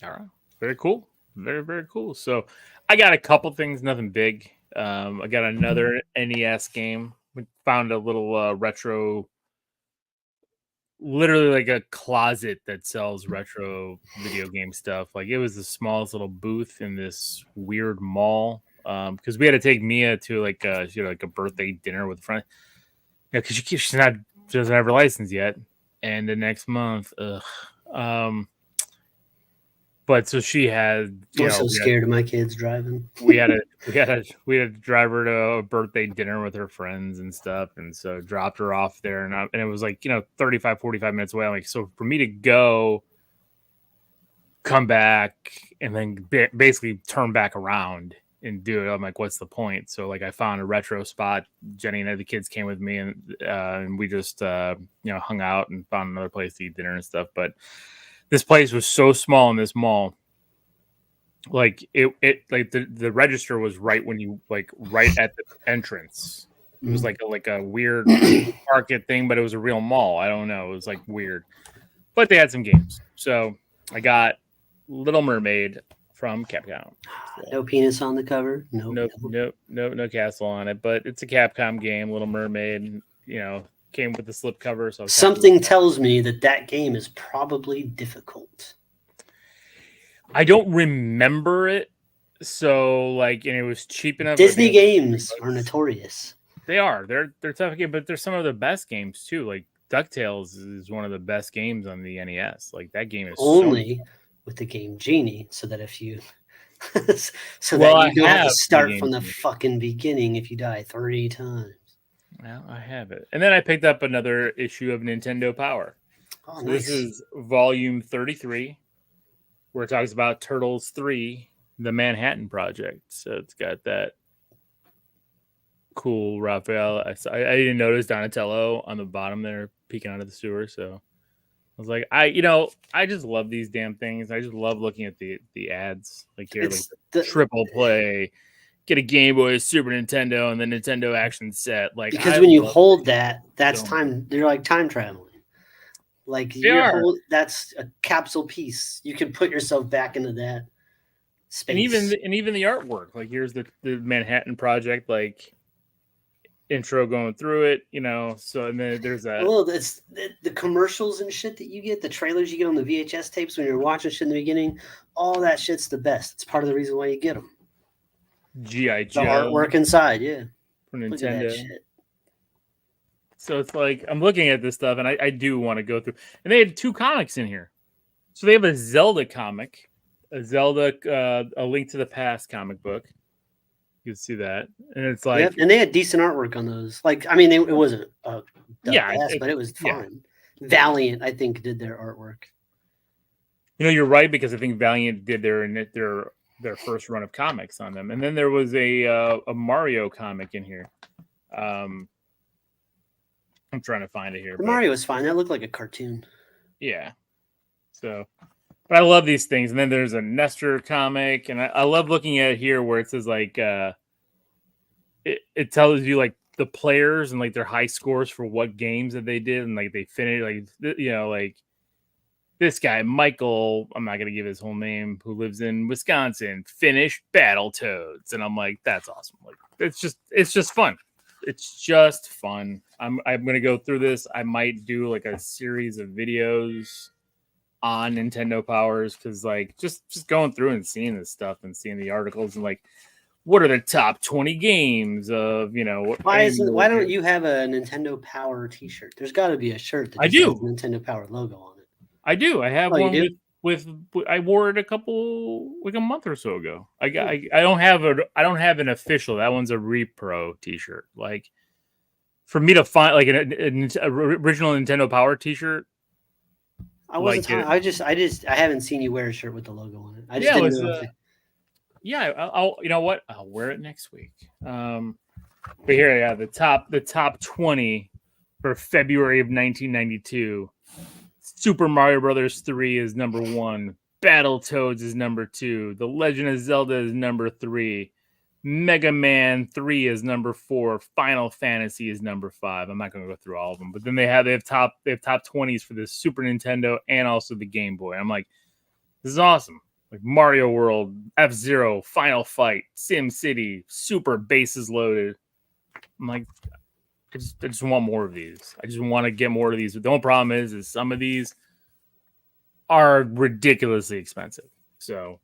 all right. Very cool. Very, very cool. So I got a couple things, nothing big. I got another NES game. We found a little retro, literally like a closet that sells retro video game stuff. Like it was the smallest little booth in this weird mall. Because we had to take Mia to like a birthday dinner with a friend. Yeah, because she doesn't have her license yet, and the next month, but so she had. I'm so scared of my kids driving. We had to drive her to a birthday dinner with her friends and stuff, and so dropped her off there, and it was like 35, 45 minutes away. I'm like, so for me to go, come back, and then basically turn back around and do it, I'm like, what's the point? So like I found a retro spot. Jenny and the kids came with me, and we just hung out and found another place to eat dinner and stuff. But this place was so small in this mall like it like the register was right when you right at the entrance. It was like a weird market thing, but it was a real mall. I don't know. It was like weird, but they had some games. So I got Little Mermaid from Capcom. So, no penis on the cover. no castle on it, but it's a Capcom game. Little Mermaid, came with the slipcover. So something tells me that game is probably difficult. I don't remember it. So and it was cheap enough. Disney games are notorious. They are. They're tough games, but they're some of the best games too. Like DuckTales is one of the best games on the NES. Like that game is only with the game Genie, so that if you that you don't have to start from the fucking beginning if you die 3 times. Well, I have it. And then I picked up another issue of Nintendo Power. Oh, so nice. This is volume 33, where it talks about Turtles 3, the Manhattan Project. So it's got that cool Raphael. I didn't notice Donatello on the bottom there peeking out of the sewer. So I was like, I just love these damn things. I just love looking at the ads. Like here, the triple play, get a Game Boy, Super Nintendo, and the Nintendo Action Set. Like because when you hold that's time. They're like time traveling. Like that's a capsule piece. You can put yourself back into that space. And even the artwork. Like here's the Manhattan Project. Like intro going through it, so and then there's it's the commercials and shit that you get, the trailers you get on the VHS tapes when you're watching shit in the beginning, all that shit's the best. It's part of the reason why you get them. G.I. Joe, the artwork inside, for Nintendo. So it's like I'm looking at this stuff and I do want to go through, and they had 2 comics in here. So they have a Zelda comic, a Link to the Past comic book. You can see that, and it's like, and they had decent artwork on those. Like, I mean, it wasn't the best, but it was fun. Yeah. Valiant, I think, did their artwork. You're right, because I think Valiant did their first run of comics on them, and then there was a Mario comic in here. I'm trying to find it here. Mario was fine. That looked like a cartoon. Yeah. So. But I love these things. And then there's a Nestor comic. And I love looking at it here where it says it tells you the players and their high scores for what games that they did. And they finished this guy, Michael, I'm not going to give his whole name, who lives in Wisconsin, finished Battletoads. And I'm like, that's awesome. It's just fun. It's just fun. I'm going to go through this. I might do a series of videos on Nintendo Powers, because just going through and seeing this stuff and seeing the articles and what are the top 20 games of why don't you have a Nintendo Power t-shirt? There's got to be a shirt that has Nintendo Power logo on it. I do. I have one with I wore it a month or so ago. I don't have an official. That one's a repro t-shirt. For me to find an original Nintendo Power t-shirt, I wasn't talking. I haven't seen you wear a shirt with the logo on it. I just didn't know. I'll you know what? I'll wear it next week. But here, the top 20 for February of 1992. Super Mario Brothers 3 is number 1. Battletoads is number 2. The Legend of Zelda is number 3. Mega Man 3 is number 4. Final Fantasy is number 5. I'm not going to go through all of them, but then they have top 20s for the Super Nintendo and also the Game Boy. I'm like, this is awesome. Mario World, F-Zero, Final Fight, Sim City, Super Bases Loaded. I'm like, I just want more of these. I just want to get more of these. But the only problem is some of these are ridiculously expensive. So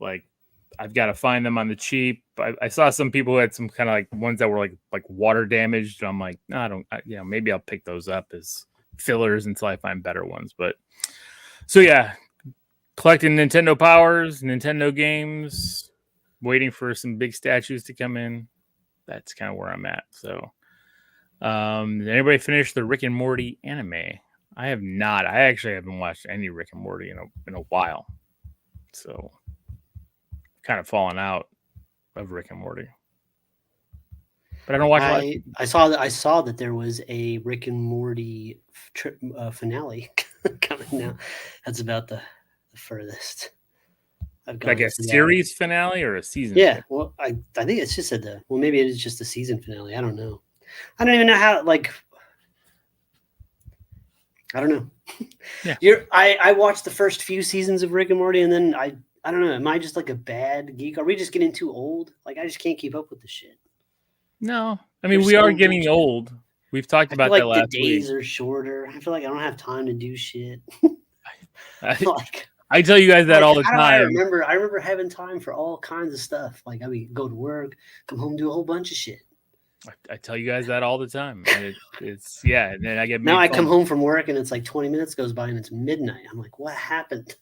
I've got to find them on the cheap. I saw some people who had some kind of ones that were like water damaged. I'm like, no, maybe I'll pick those up as fillers until I find better ones. But so yeah, collecting Nintendo Powers, Nintendo games, waiting for some big statues to come in. That's kind of where I'm at. So, did anybody finish the Rick and Morty anime? I have not. I actually haven't watched any Rick and Morty in a while. So, kind of fallen out of Rick and Morty, but I don't watch. I saw that there was a Rick and Morty finale coming now. That's about the furthest Like a series finale or a season? Yeah. Finale? Well, I think it's just maybe it is just a season finale. I don't know. I don't even know how. Like, I don't know. Yeah. I watched the first few seasons of Rick and Morty, and then I don't know. Am I just like a bad geek? Are we just getting too old? Like, I just can't keep up with the shit. No, I mean, we are getting old. We've talked about that last week. The days are shorter. I feel like I don't have time to do shit. I tell you guys that all the time. I remember having time for all kinds of stuff. Like, I would go to work, come home, do a whole bunch of shit. I tell you guys that all the time. And it's and then I get now I come home from work and it's like 20 minutes goes by and it's midnight. I'm like, what happened?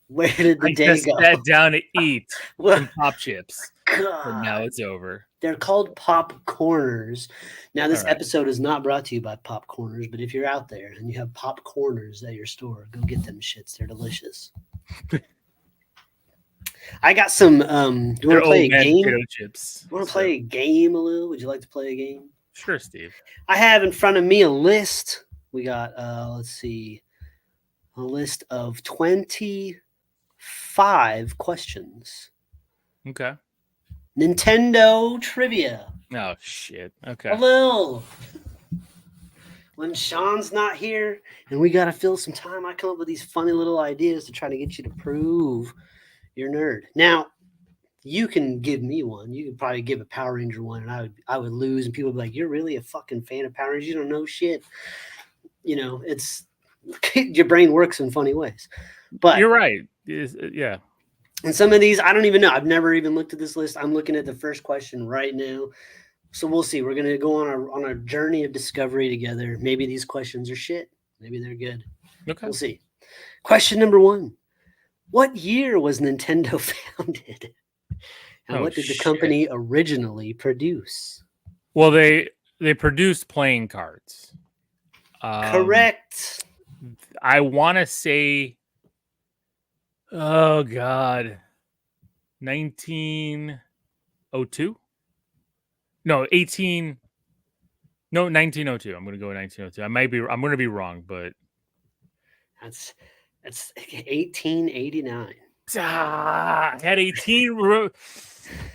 Where did the day go? I sat down to eat some pop chips. God. And now it's over. They're called Popcorners. Now, this episode is not brought to you by Popcorners, but if you're out there and you have Popcorners at your store, go get them shits. They're delicious. I got some. You want to play a game? Chips. You want to play a game a little? Would you like to play a game? Sure, Steve. I have in front of me a list. We got, let's see, a list of 25 questions. Okay. Nintendo trivia. Oh, shit. Okay. A little. When Sean's not here and we got to fill some time, I come up with these funny little ideas to try to get you to prove you're a nerd. Now, you can give me one. You could probably give a Power Ranger one, and I would lose, and people would be like, "You're really a fucking fan of Power Rangers? You don't know shit." You know, it's your brain works in funny ways. But you're right. Yeah. And some of these, I don't even know. I've never even looked at this list. I'm looking at the first question right now. So we'll see. We're gonna go on a journey of discovery together. Maybe these questions are shit. Maybe they're good. Okay. We'll see. Question number 1. What year was Nintendo founded? And what did the company originally produce? Well, they produced playing cards. Correct. I want to say, oh God, 1902? No, 1902. I'm going to go with 1902. I'm going to be wrong, but that's 1889. I had 18.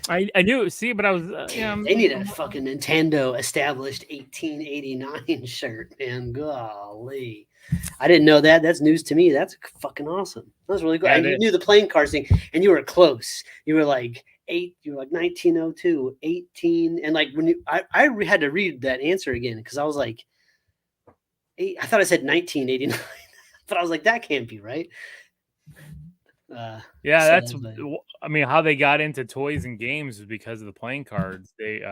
I knew. See, but I was. They need a fucking Nintendo established 1889 shirt, man. Golly, I didn't know that. That's news to me. That's fucking awesome. That's really good. And you knew the playing cards thing, and you were close. You were like 1902, 18, and like when I had to read that answer again because I was like, I thought I said 1989, but I was like, that can't be right. That's. I mean, how they got into toys and games was because of the playing cards. They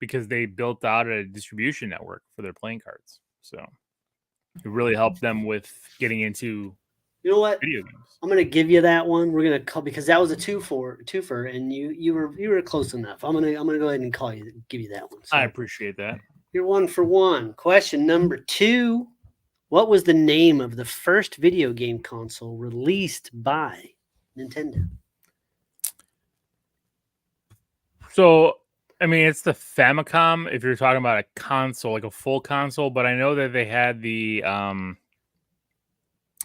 because they built out a distribution network for their playing cards, so it really helped them with getting into. You know what? Video games. I'm gonna give you that one. We're gonna call because that was a twofer, and you were close enough. I'm gonna go ahead and give you that one. So I appreciate that. You're 1 for 1. Question number 2. What was the name of the first video game console released by Nintendo? So, I mean, it's the Famicom if you're talking about a console, like a full console, but I know that they had the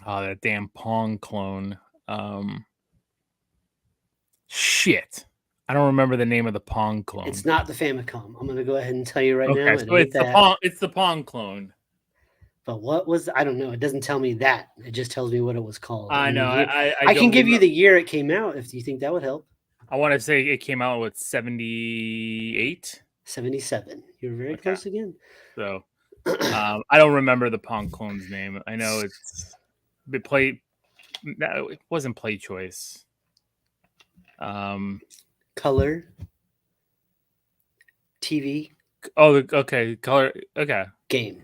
that damn Pong clone. Shit. I don't remember the name of the Pong clone. It's not the Famicom. I'm going to go ahead and tell you right now. So it's the Pong clone. But what was, I don't know. It doesn't tell me that. It just tells me what it was called. I know. I can give you the year it came out if you think that would help. I want to say it came out with 78. 77. You're very close again. So I don't remember the Pong clone's name. I know it wasn't Play Choice. Color. TV. Oh, okay. Color. Okay. Game.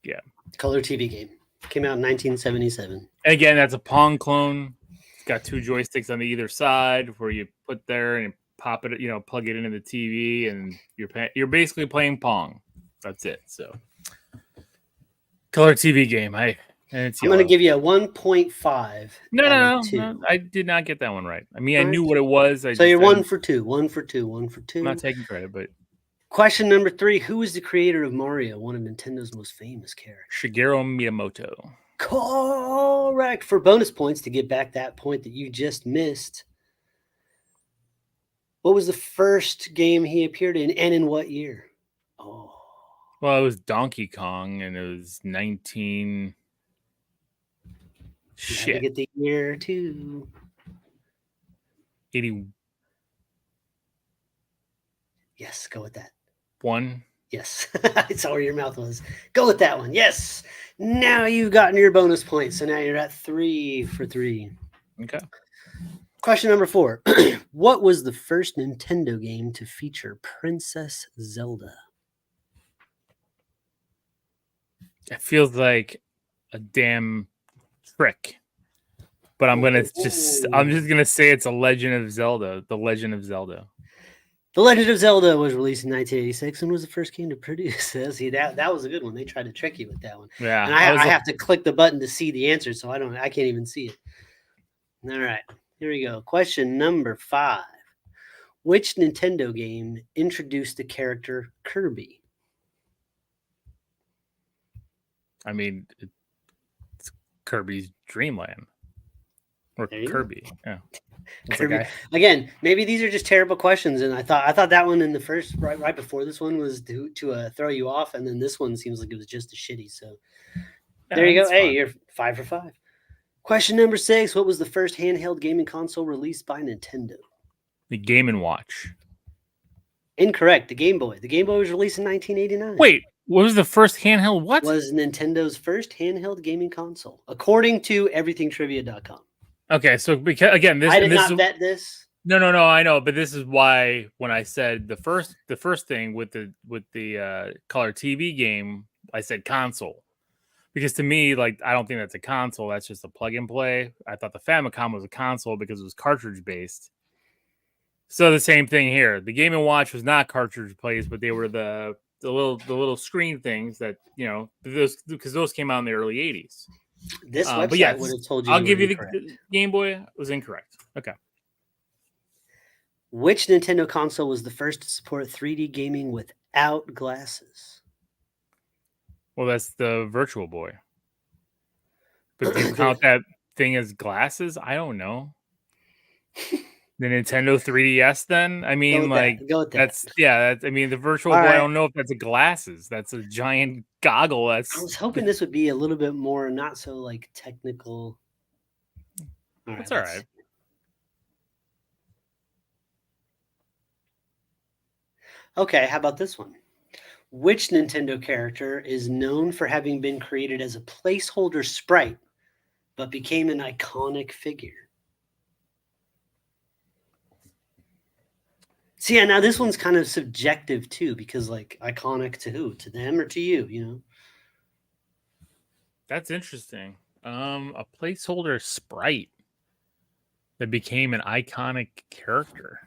Yeah. Color TV game. Came out in 1977. And again, that's a Pong clone. It's got 2 joysticks on either side where you put there and pop it, plug it into the TV, and you're basically playing Pong. That's it. So, color TV game. I'm going to give you a 1.5. No. I did not get that one right. I mean, I knew what it was. So you're 1 for 2. 1 for 2. 1 for 2. I'm not taking credit, but. Question number 3. Who is the creator of Mario, one of Nintendo's most famous characters? Shigeru Miyamoto. Correct. For bonus points to get back that point that you just missed. What was the first game he appeared in, and in what year? Oh. Well, it was Donkey Kong, and it was 19. You had to get the year too. 81. Yes, go with that. Yes, I saw where your mouth was. Go with that one. Yes. Now you've gotten your bonus point. So now you're at 3 for 3. Okay. Question number 4. What was the first Nintendo game to feature Princess Zelda? It feels like a damn trick. But I'm just gonna say it's a Legend of Zelda. The Legend of Zelda. The Legend of Zelda was released in 1986 and was the first game to produce this. See, that was a good one. They tried to trick you with that one. Yeah. And I have to click the button to see the answer, so I can't even see it. All right, here we go. Question number 5. Which Nintendo game introduced the character Kirby? I mean, it's Kirby's Dream Land. Or Kirby. Go. Yeah. Kirby. Again, maybe these are just terrible questions, and I thought that one in the first right before this one was to throw you off, and then this one seems like it was just as shitty. So there you go. Hey, you're 5 for 5. Question number 6. What was the first handheld gaming console released by Nintendo? The Game & Watch. Incorrect. The Game Boy. The Game Boy was released in 1989. What was the first handheld? What was Nintendo's first handheld gaming console, according to everythingtrivia.com. Okay, so because again, I did not bet this. No, I know, but this is why when I said the first thing with the color TV game, I said console, because to me, like, I don't think that's a console. That's just a plug and play. I thought the Famicom was a console because it was cartridge based. So the same thing here. The Game & Watch was not cartridge based, but they were the little screen things that, you know, because those came out in the early 80s. This website would have told you. I'll give you the Game Boy was incorrect. Okay. Which Nintendo console was the first to support 3D gaming without glasses? Well, that's the Virtual Boy. But do you count that thing as glasses? I don't know. The Nintendo 3DS then? I mean, go with that. I mean, the Virtual Boy, I don't know if that's a glasses. That's a giant goggle. I was hoping this would be a little bit more not so like technical. That's all right. Okay, how about this one? Which Nintendo character is known for having been created as a placeholder sprite, but became an iconic figure? See, yeah, now this one's kind of subjective too, because like iconic to who? To them or to you, you know? That's interesting. A placeholder sprite that became an iconic character.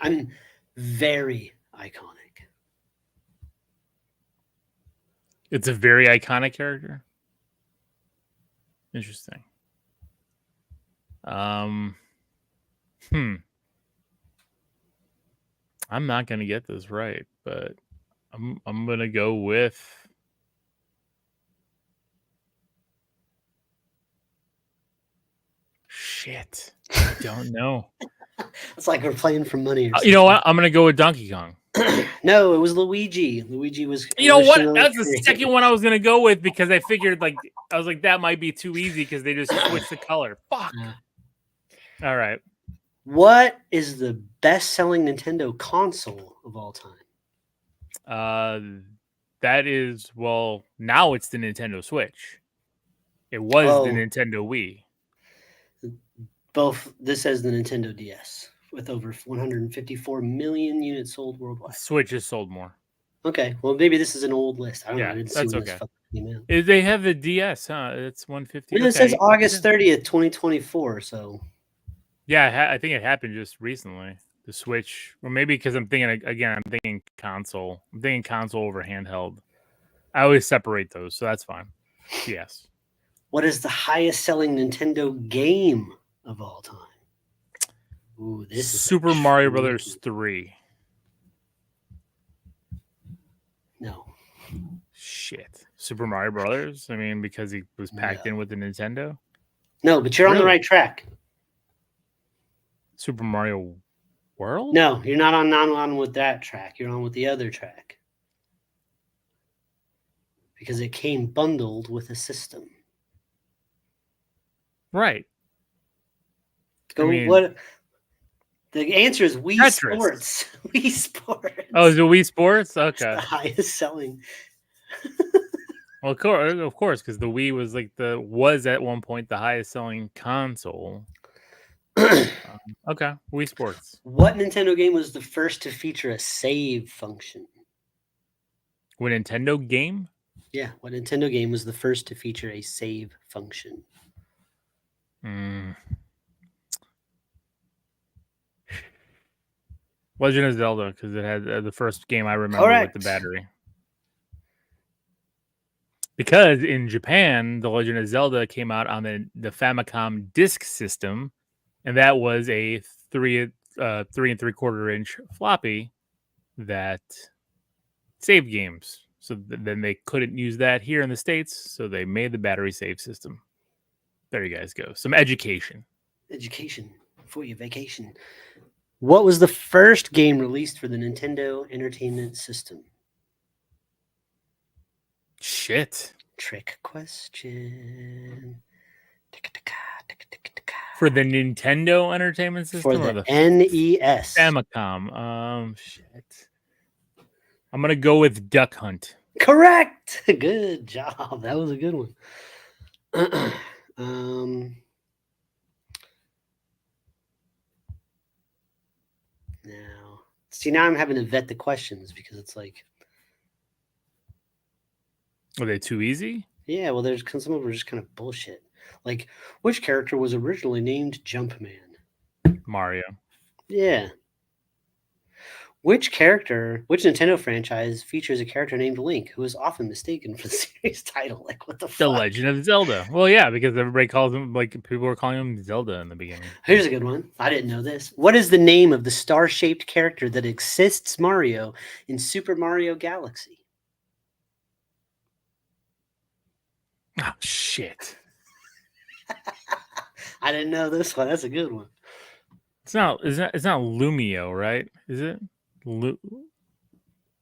I'm very iconic. It's a very iconic character. Interesting. I'm not gonna get this right, but I'm gonna go with shit. I don't know. It's like we're playing for money. You know what? I'm gonna go with Donkey Kong. No, it was Luigi. Luigi was. You know what? That's the second one I was gonna go with because I figured that might be too easy because they just switched the color. Fuck. All right. What is the best-selling Nintendo console of all time? That is, well, now it's the Nintendo Switch. It was the Nintendo Wii. Both. This says the Nintendo DS with over 154 million units sold worldwide. Switch has sold more. Okay, well maybe this is an old list. I don't know. I didn't that's see okay. They have the DS, huh? It's 150. It says August 30th, 2024. So. Yeah, I think it happened just recently. The Switch, or maybe because I'm thinking console. I'm thinking console over handheld. I always separate those, so that's fine. Yes. What is the highest selling Nintendo game of all time? Ooh, this is Super Mario Brothers 3. No. Shit. Super Mario Brothers. I mean, because he was packed in with the Nintendo. No, but you're on the right track. Super Mario World? No, you're not on with that track. You're on with the other track. Because it came bundled with a system. Right. Go, I mean, what? The answer is Wii Tetris. Sports. Wii Sports. Oh, is it Wii Sports? Okay. It's the highest selling. Well, of course, because the Wii was was at one point the highest selling console. Okay, Wii Sports. What Nintendo game was the first to feature a save function? What Nintendo game? Yeah, what Nintendo game was the first to feature a save function? Legend of Zelda, because it had the first game I remember with the battery. Because in Japan, the Legend of Zelda came out on the Famicom disk system, and that was a 3 3/4 inch floppy that saved games. So then they couldn't use that here in the States, so they made the battery save system. There you guys go. Some education. Education for your vacation. What was the first game released for the Nintendo Entertainment System? Shit. Trick question. For the Nintendo Entertainment System? For the NES. Famicom. Shit. I'm going to go with Duck Hunt. Correct. Good job. That was a good one. Now I'm having to vet the questions because it's like, are they too easy? Yeah, well, there's some of them are just kind of bullshit. Like, which character was originally named Jumpman? Mario. Yeah. Which Nintendo franchise features a character named Link, who is often mistaken for the series title? Like, what the fuck? The Legend of Zelda. Well, yeah, because everybody calls him, people were calling him Zelda in the beginning. Here's a good one. I didn't know this. What is the name of the star-shaped character that assists Mario in Super Mario Galaxy? Oh, shit. I didn't know this one. That's a good one. It's not Lumio, right? Is it?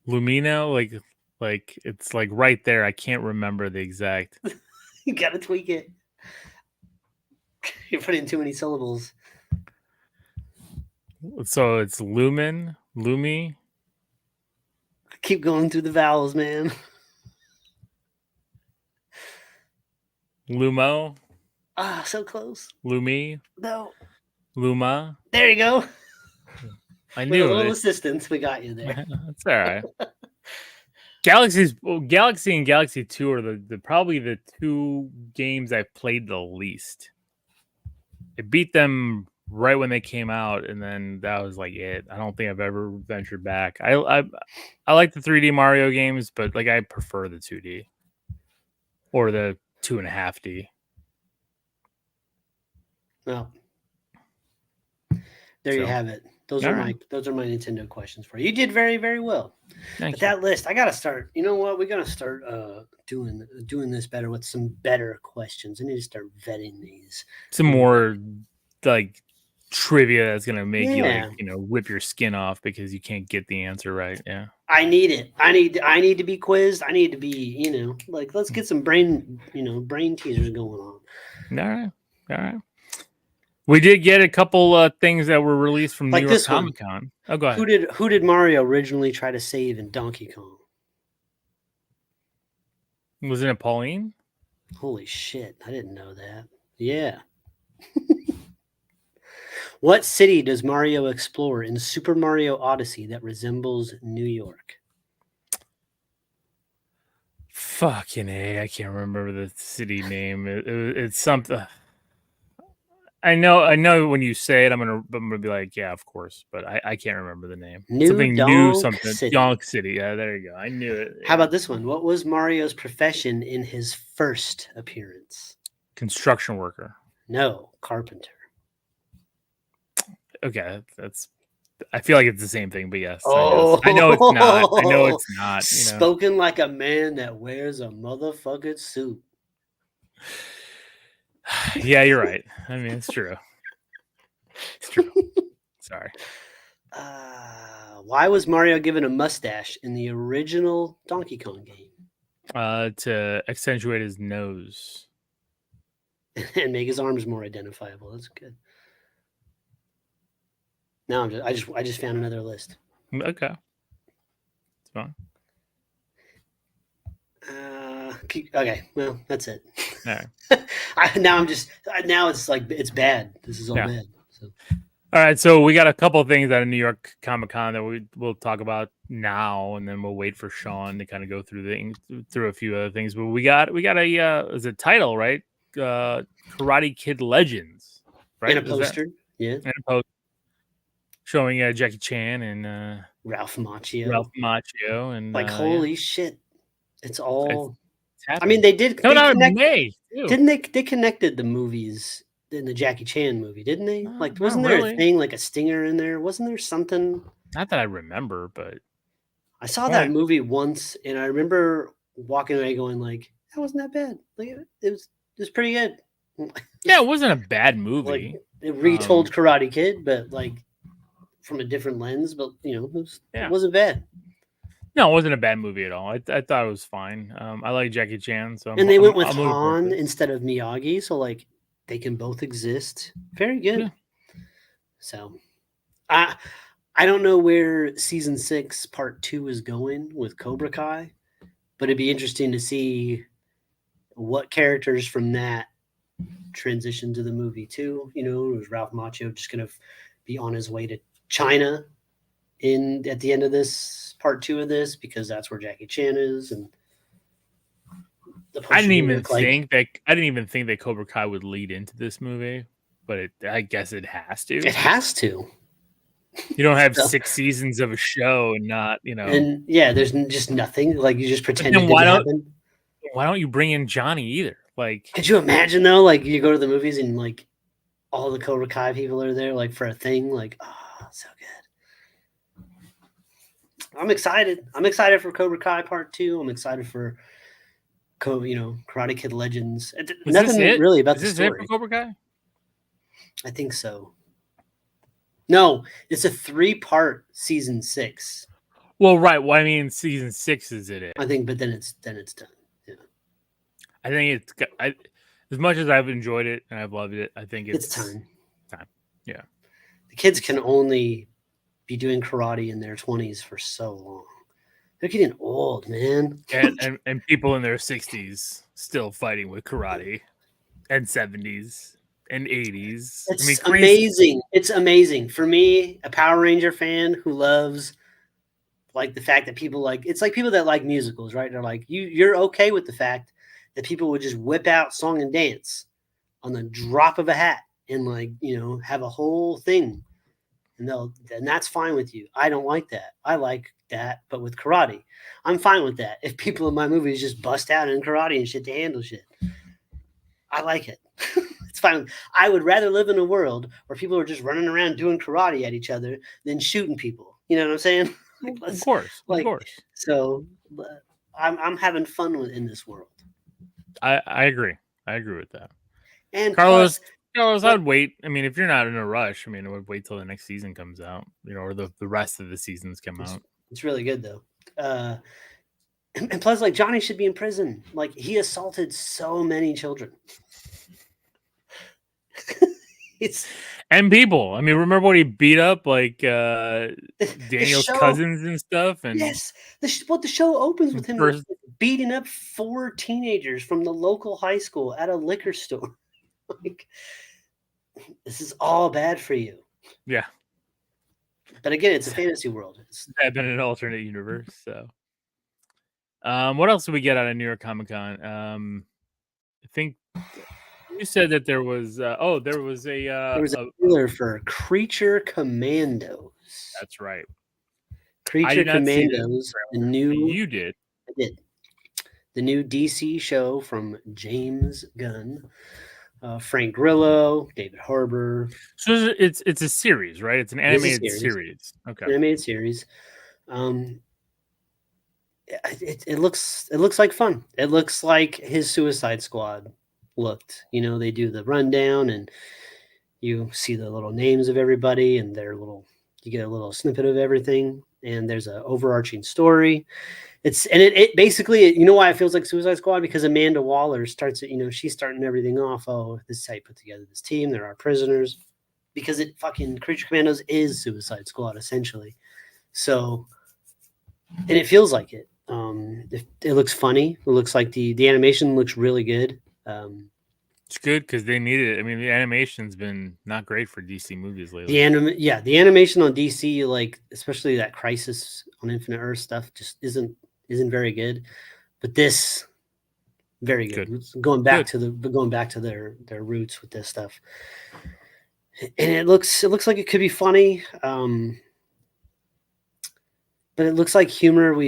Lumino? Like it's like right there. I can't remember the exact. You gotta tweak it. You're putting too many syllables. So it's Lumen, Lumi. Keep going through the vowels, man. Lumo. Ah, so close. Lumi. No. Luma. There you go. I knew With a little assistance, we got you there. That's all right. Galaxy and Galaxy 2 are the probably the two games I've played the least. I beat them right when they came out, and then that was like it. I don't think I've ever ventured back. I like the 3D Mario games, but like I prefer the 2D or the 2.5D. Well, there you have it. Those are my Nintendo questions for you. You did very, very well. Thank you. That list, I gotta start. You know what? We gotta start doing this better with some better questions. I need to start vetting these. Some more like trivia that's gonna make you rip your skin off because you can't get the answer right. Yeah. I need it. I need to be quizzed. I need to be, like let's get some brain teasers going on. All right. We did get a couple things that were released from New York Comic Con. Oh, go ahead. Who did Mario originally try to save in Donkey Kong? Wasn't it Pauline? Holy shit! I didn't know that. Yeah. What city does Mario explore in Super Mario Odyssey that resembles New York? Fucking A! I can't remember the city name. It's something. I know when you say it, I'm gonna be like, yeah, of course, but I can't remember the name. Donk City. Yeah, there you go. I knew it. How about this one? What was Mario's profession in his first appearance? Construction worker. No, carpenter. Okay, that's I feel like it's the same thing, but yes, Oh, I know it's not. I know it's not. Spoken like a man that wears a motherfucking suit. Yeah, you're right. I mean, it's true. It's true. Sorry. Why was Mario given a mustache in the original Donkey Kong game? To accentuate his nose and make his arms more identifiable. That's good. Now I just found another list. Okay, it's fine. Okay, well that's it. All right. now it's like it's bad. This is all bad. So. All right, so we got a couple of things out of New York Comic Con that we'll talk about now, and then we'll wait for Sean to kind of go through a few other things. But we got a is a title, right? Karate Kid Legends, right? And a poster, yeah. And a poster showing Jackie Chan and Ralph Macchio, and like holy shit, it's all. It's I mean, they did coming out in May, too. Didn't they? They connected the movies in the Jackie Chan movie, didn't they? Like, wasn't there a thing like a stinger in there? Wasn't there something? Not that I remember, but I saw that movie once, and I remember walking away going like, "That wasn't that bad. Like, it was pretty good." Yeah, it wasn't a bad movie. Like, it retold Karate Kid, but like from a different lens. But you know, it wasn't bad. No, it wasn't a bad movie at all. I thought it was fine. I like Jackie Chan, so they went with Han instead of Miyagi, so like they can both exist. Very good. Yeah. So, I don't know where season 6 part 2 is going with Cobra Kai, but it'd be interesting to see what characters from that transition to the movie too. You know, was Ralph Macchio just going to be on his way to China at the end of this part 2 of this, because that's where Jackie Chan is, and I didn't even think that Cobra Kai would lead into this movie, but I guess it has to. It has to. You don't have 6 seasons of a show and not, you know. And yeah, there's just nothing. Like, you just pretend it didn't happen. Why don't you bring in Johnny either? Like, could you imagine though? Like, you go to the movies and like all the Cobra Kai people are there, like for a thing. Like, oh, so good. I'm excited. I'm excited for Cobra Kai Part 2. I'm excited for Karate Kid Legends. Nothing really about the story. Is this it for Cobra Kai? I think so. No, it's a 3-part season 6. Well, right. Well, I mean, season 6 is it? I think, but then it's done. Yeah. I think as much as I've enjoyed it and I've loved it, I think it's time. Yeah. The kids can only be doing karate in their 20s for so long. They're getting old, man. and people in their 60s still fighting with karate, and 70s and 80s. It's amazing. It's amazing. For me, a Power Ranger fan who loves like the fact that people like, it's like people that like musicals, right? They're like, you're okay with the fact that people would just whip out song and dance on the drop of a hat and like, have a whole thing. And that's fine with you. I don't like that. I like that, but with karate. I'm fine with that. If people in my movies just bust out in karate and shit to handle shit, I like it. It's fine. I would rather live in a world where people are just running around doing karate at each other than shooting people. You know what I'm saying? Of course. So I'm having fun in this world. I agree. I agree with that. And Carlos, I'd wait. I mean, if you're not in a rush, I mean, I would wait till the next season comes out, or the rest of the seasons come out. It's really good though. And plus, like, Johnny should be in prison. Like, he assaulted so many children. And people. I mean, remember when he beat up like Daniel's cousins and stuff? And yes, the show opens with him beating up 4 teenagers from the local high school at a liquor store. Like, this is all bad for you. Yeah. But again, it's a fantasy world. It's been an alternate universe. So, what else did we get out of New York Comic Con? I think you said that there was a trailer for Creature Commandos. That's right. Creature Commandos. You did. I did. The new DC show from James Gunn. Frank Grillo, David Harbour. So it's a series, right? It's an animated series. Okay. Animated series. It looks like fun. It looks like his Suicide Squad looked. They do the rundown and you see the little names of everybody and you get a little snippet of everything, and there's an overarching story. It basically, why it feels like Suicide Squad, because Amanda Waller starts it, she's starting everything off. Oh, this is how you put together this team. There are prisoners, because it fucking Creature Commandos is Suicide Squad essentially. So, and it feels like it. It looks funny. It looks like the animation looks really good. It's good because they need it. I mean, the animation's been not great for DC movies lately. The animation on DC, like especially that Crisis on Infinite Earth stuff, just isn't very good. But this, very good. Going back to their roots with this stuff, and it looks like it could be funny. But it looks like humor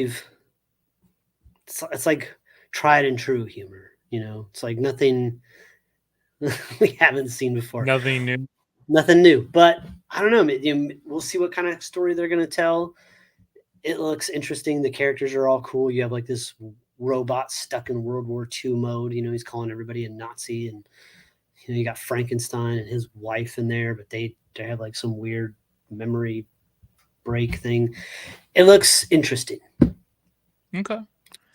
it's like tried and true humor. It's like nothing we haven't seen before. Nothing new. But I don't know. We'll see what kind of story they're going to tell. It looks interesting. The characters are all cool. You have like this robot stuck in World War II mode. He's calling everybody a Nazi, and you got Frankenstein and his wife in there, but they have like some weird memory break thing. It looks interesting. Okay.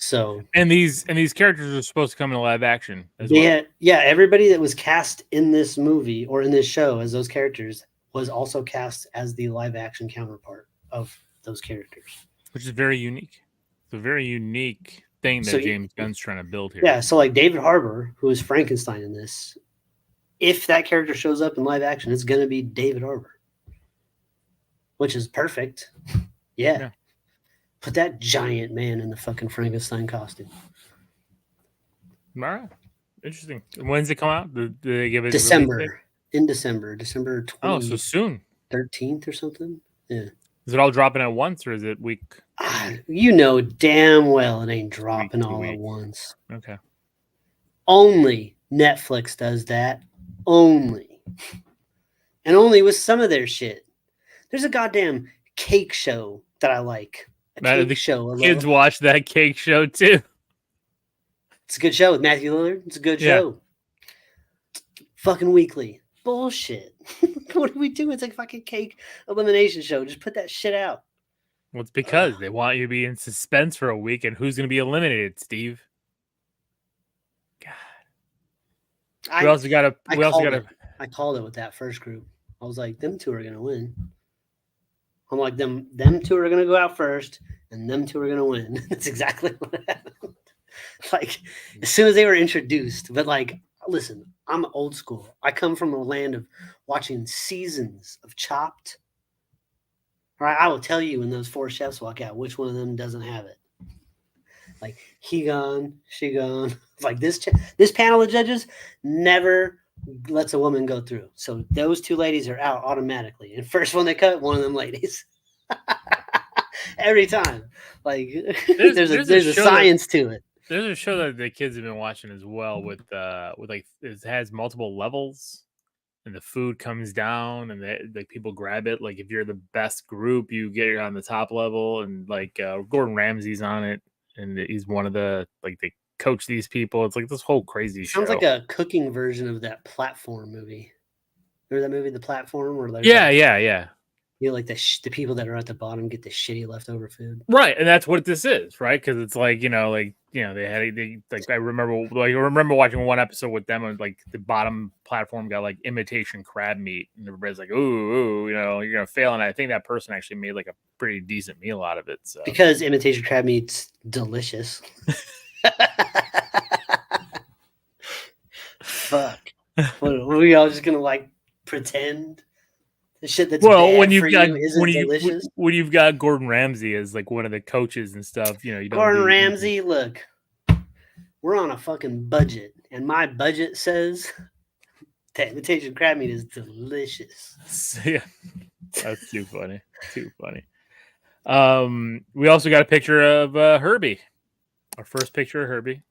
So and these characters are supposed to come in live action as well. Yeah, everybody that was cast in this movie or in this show as those characters was also cast as the live action counterpart of those characters, which is very unique. It's a very unique thing that James Gunn's trying to build here. Yeah, so like David Harbour, who is Frankenstein in this, if that character shows up in live action, it's going to be David Harbour, which is perfect. Yeah. Put that giant man in the fucking Frankenstein costume. All right. Interesting. When's it come out? Did they give it December? In December 20th. Oh, so soon. 13th or something. Yeah. Is it all dropping at once, or is it week? You know damn well it ain't dropping all at once. Okay. Only Netflix does that. Only. And only with some of their shit. There's a goddamn cake show that I like. Kids watch that cake show too. It's a good show with Matthew Lillard. It's a good show. Fucking weekly. Bullshit. What do we do? It's like a fucking cake elimination show. Just put that shit out. Well, it's because they want you to be in suspense for a week, and who's going to be eliminated, Steve? God. I called it with that first group. I was like, them two are going to win. I'm like, them two are going to go out first, and them two are going to win. That's exactly what happened. Like, as soon as they were introduced, but like, listen, I'm old school. I come from a land of watching seasons of Chopped. All right, I will tell you when those four chefs walk out, which one of them doesn't have it. Like, he gone, she gone. Like, this panel of judges never lets a woman go through. So those two ladies are out automatically. And first one they cut, one of them ladies. Every time. Like, there's a science to it. There's a show that the kids have been watching as well with like, it has multiple levels, and the food comes down, and like people grab it. Like, if you're the best group, you get on the top level, and like Gordon Ramsay's on it, and he's one of the, like, they coach these people. It's like this whole crazy show. Sounds like a cooking version of that Platform movie. Remember that movie, The Platform? Where yeah. Like the people that are at the bottom get the shitty leftover food, right? And that's what this is, right? Because it's like, I remember watching one episode with them, and like the bottom platform got like imitation crab meat, and everybody's like, ooh, you're gonna fail. And I think that person actually made like a pretty decent meal out of it. So because imitation crab meat's delicious. Fuck. What, are we all just gonna like pretend? The shit that's when you've got Gordon Ramsay as like one of the coaches and stuff, you don't. Gordon Ramsay, look, we're on a fucking budget, and my budget says that imitation crab meat is delicious. Yeah, that's too funny. Too funny. We also got a picture of Herbie, our first picture of Herbie,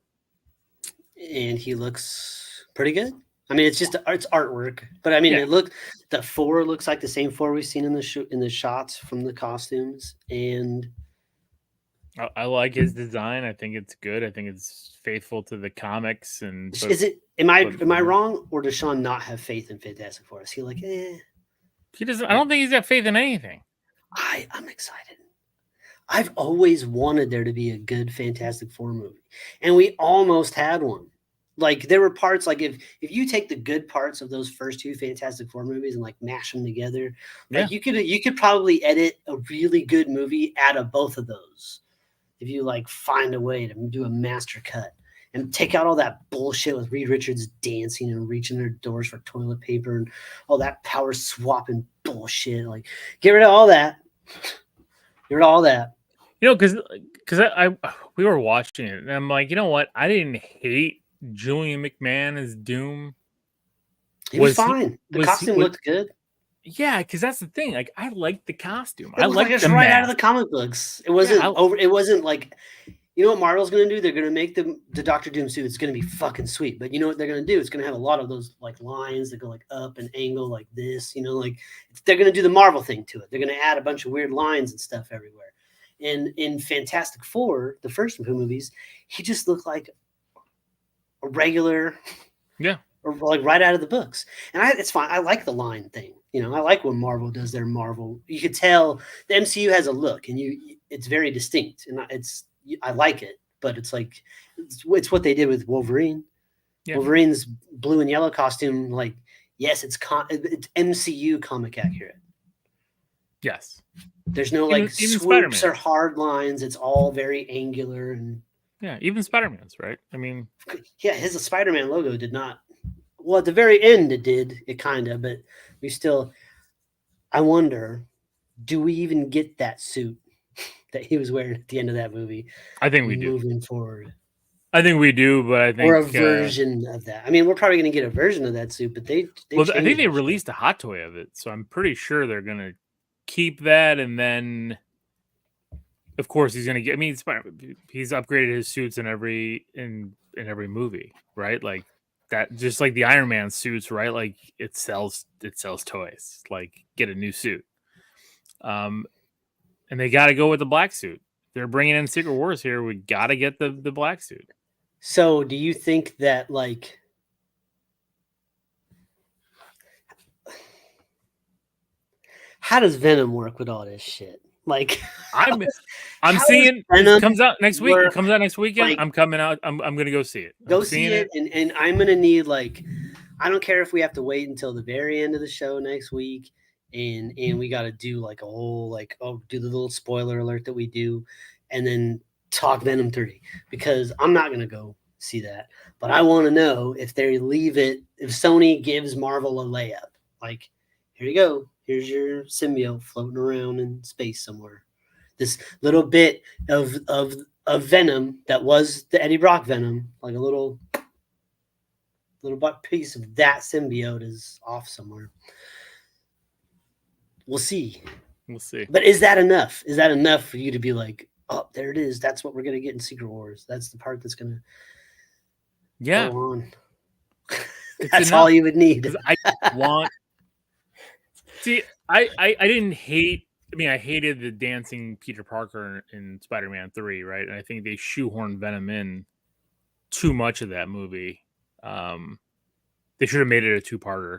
and he looks pretty good. I mean, it's artwork, but I mean, the 4 looks like the same 4 we've seen in the shots from the costumes, and I like his design. I think it's good. I think it's faithful to the comics. And is it? Am I wrong, or does Sean not have faith in Fantastic Four? Is he like, He doesn't. I don't think he's got faith in anything. I'm excited. I've always wanted there to be a good Fantastic Four movie, and we almost had one. Like there were parts, like if you take the good parts of those first 2 Fantastic Four movies and like mash them together, like you could probably edit a really good movie out of both of those if you like find a way to do a master cut and take out all that bullshit with Reed Richards dancing and reaching their doors for toilet paper and all that power swapping bullshit. Like get rid of all that. Get rid of all that. You know, because we were watching it and I'm like, you know what? I didn't hate Julian McMahon as Doom. He was fine. The costume looked good. Yeah, because that's the thing. Like, I liked the costume. I like it's right out of the comic books. It wasn't It wasn't like, you know what Marvel's going to do? They're going to make the Doctor Doom suit. It's going to be fucking sweet. But you know what they're going to do? It's going to have a lot of those like lines that go like up and angle like this. You know, like they're going to do the Marvel thing to it. They're going to add a bunch of weird lines and stuff everywhere. And in Fantastic Four, the first 2 movies, he just looked like a regular, or like right out of the books. And it's fine. I like the line thing. You know, I like when Marvel does their Marvel. You could tell the MCU has a look, and it's very distinct, and I like it. But it's like it's what they did with Wolverine. Yeah. Wolverine's blue and yellow costume, like yes, it's MCU comic accurate. Yes. There's no like swoops or hard lines. It's all very angular and even Spider-Man's, right? I mean, his Spider-Man logo did not. Well, at the very end, it did. It kind of, but we still. I wonder, do we even get that suit that he was wearing at the end of that movie? I think we do. Moving forward. I think we do, but I think or a version of that. I mean, we're probably going to get a version of that suit, but they I think they released a hot toy of it, so I'm pretty sure they're going to keep that, and then of course he's going to get. I mean, he's upgraded his suits in every movie, right? Like that, just like the Iron Man suits, right? Like it sells toys. Like get a new suit, and they got to go with the black suit. They're bringing in Secret Wars here. We got to get the black suit. So, do you think that like? How does Venom work with all this shit? Like, I'm seeing it comes out next week. It comes out next weekend. Like, I'm coming out. I'm gonna go see it. Go see it, and I'm gonna need like, I don't care if we have to wait until the very end of the show next week, and we got to do like a whole do the little spoiler alert that we do, and then talk Venom 3 because I'm not gonna go see that, but I want to know if they leave it. If Sony gives Marvel a layup, like here you go. Here's your symbiote floating around in space somewhere. This little bit of Venom that was the Eddie Brock Venom, like a little piece of that symbiote is off somewhere. We'll see. But is that enough? Is that enough for you to be like, oh, there it is. That's what we're going to get in Secret Wars. That's the part that's going to go on. That's all you would need. I want... See, I didn't hate. I mean, I hated the dancing Peter Parker in Spider-Man 3, right? And I think they shoehorned Venom in too much of that movie. They should have made it a 2-parter.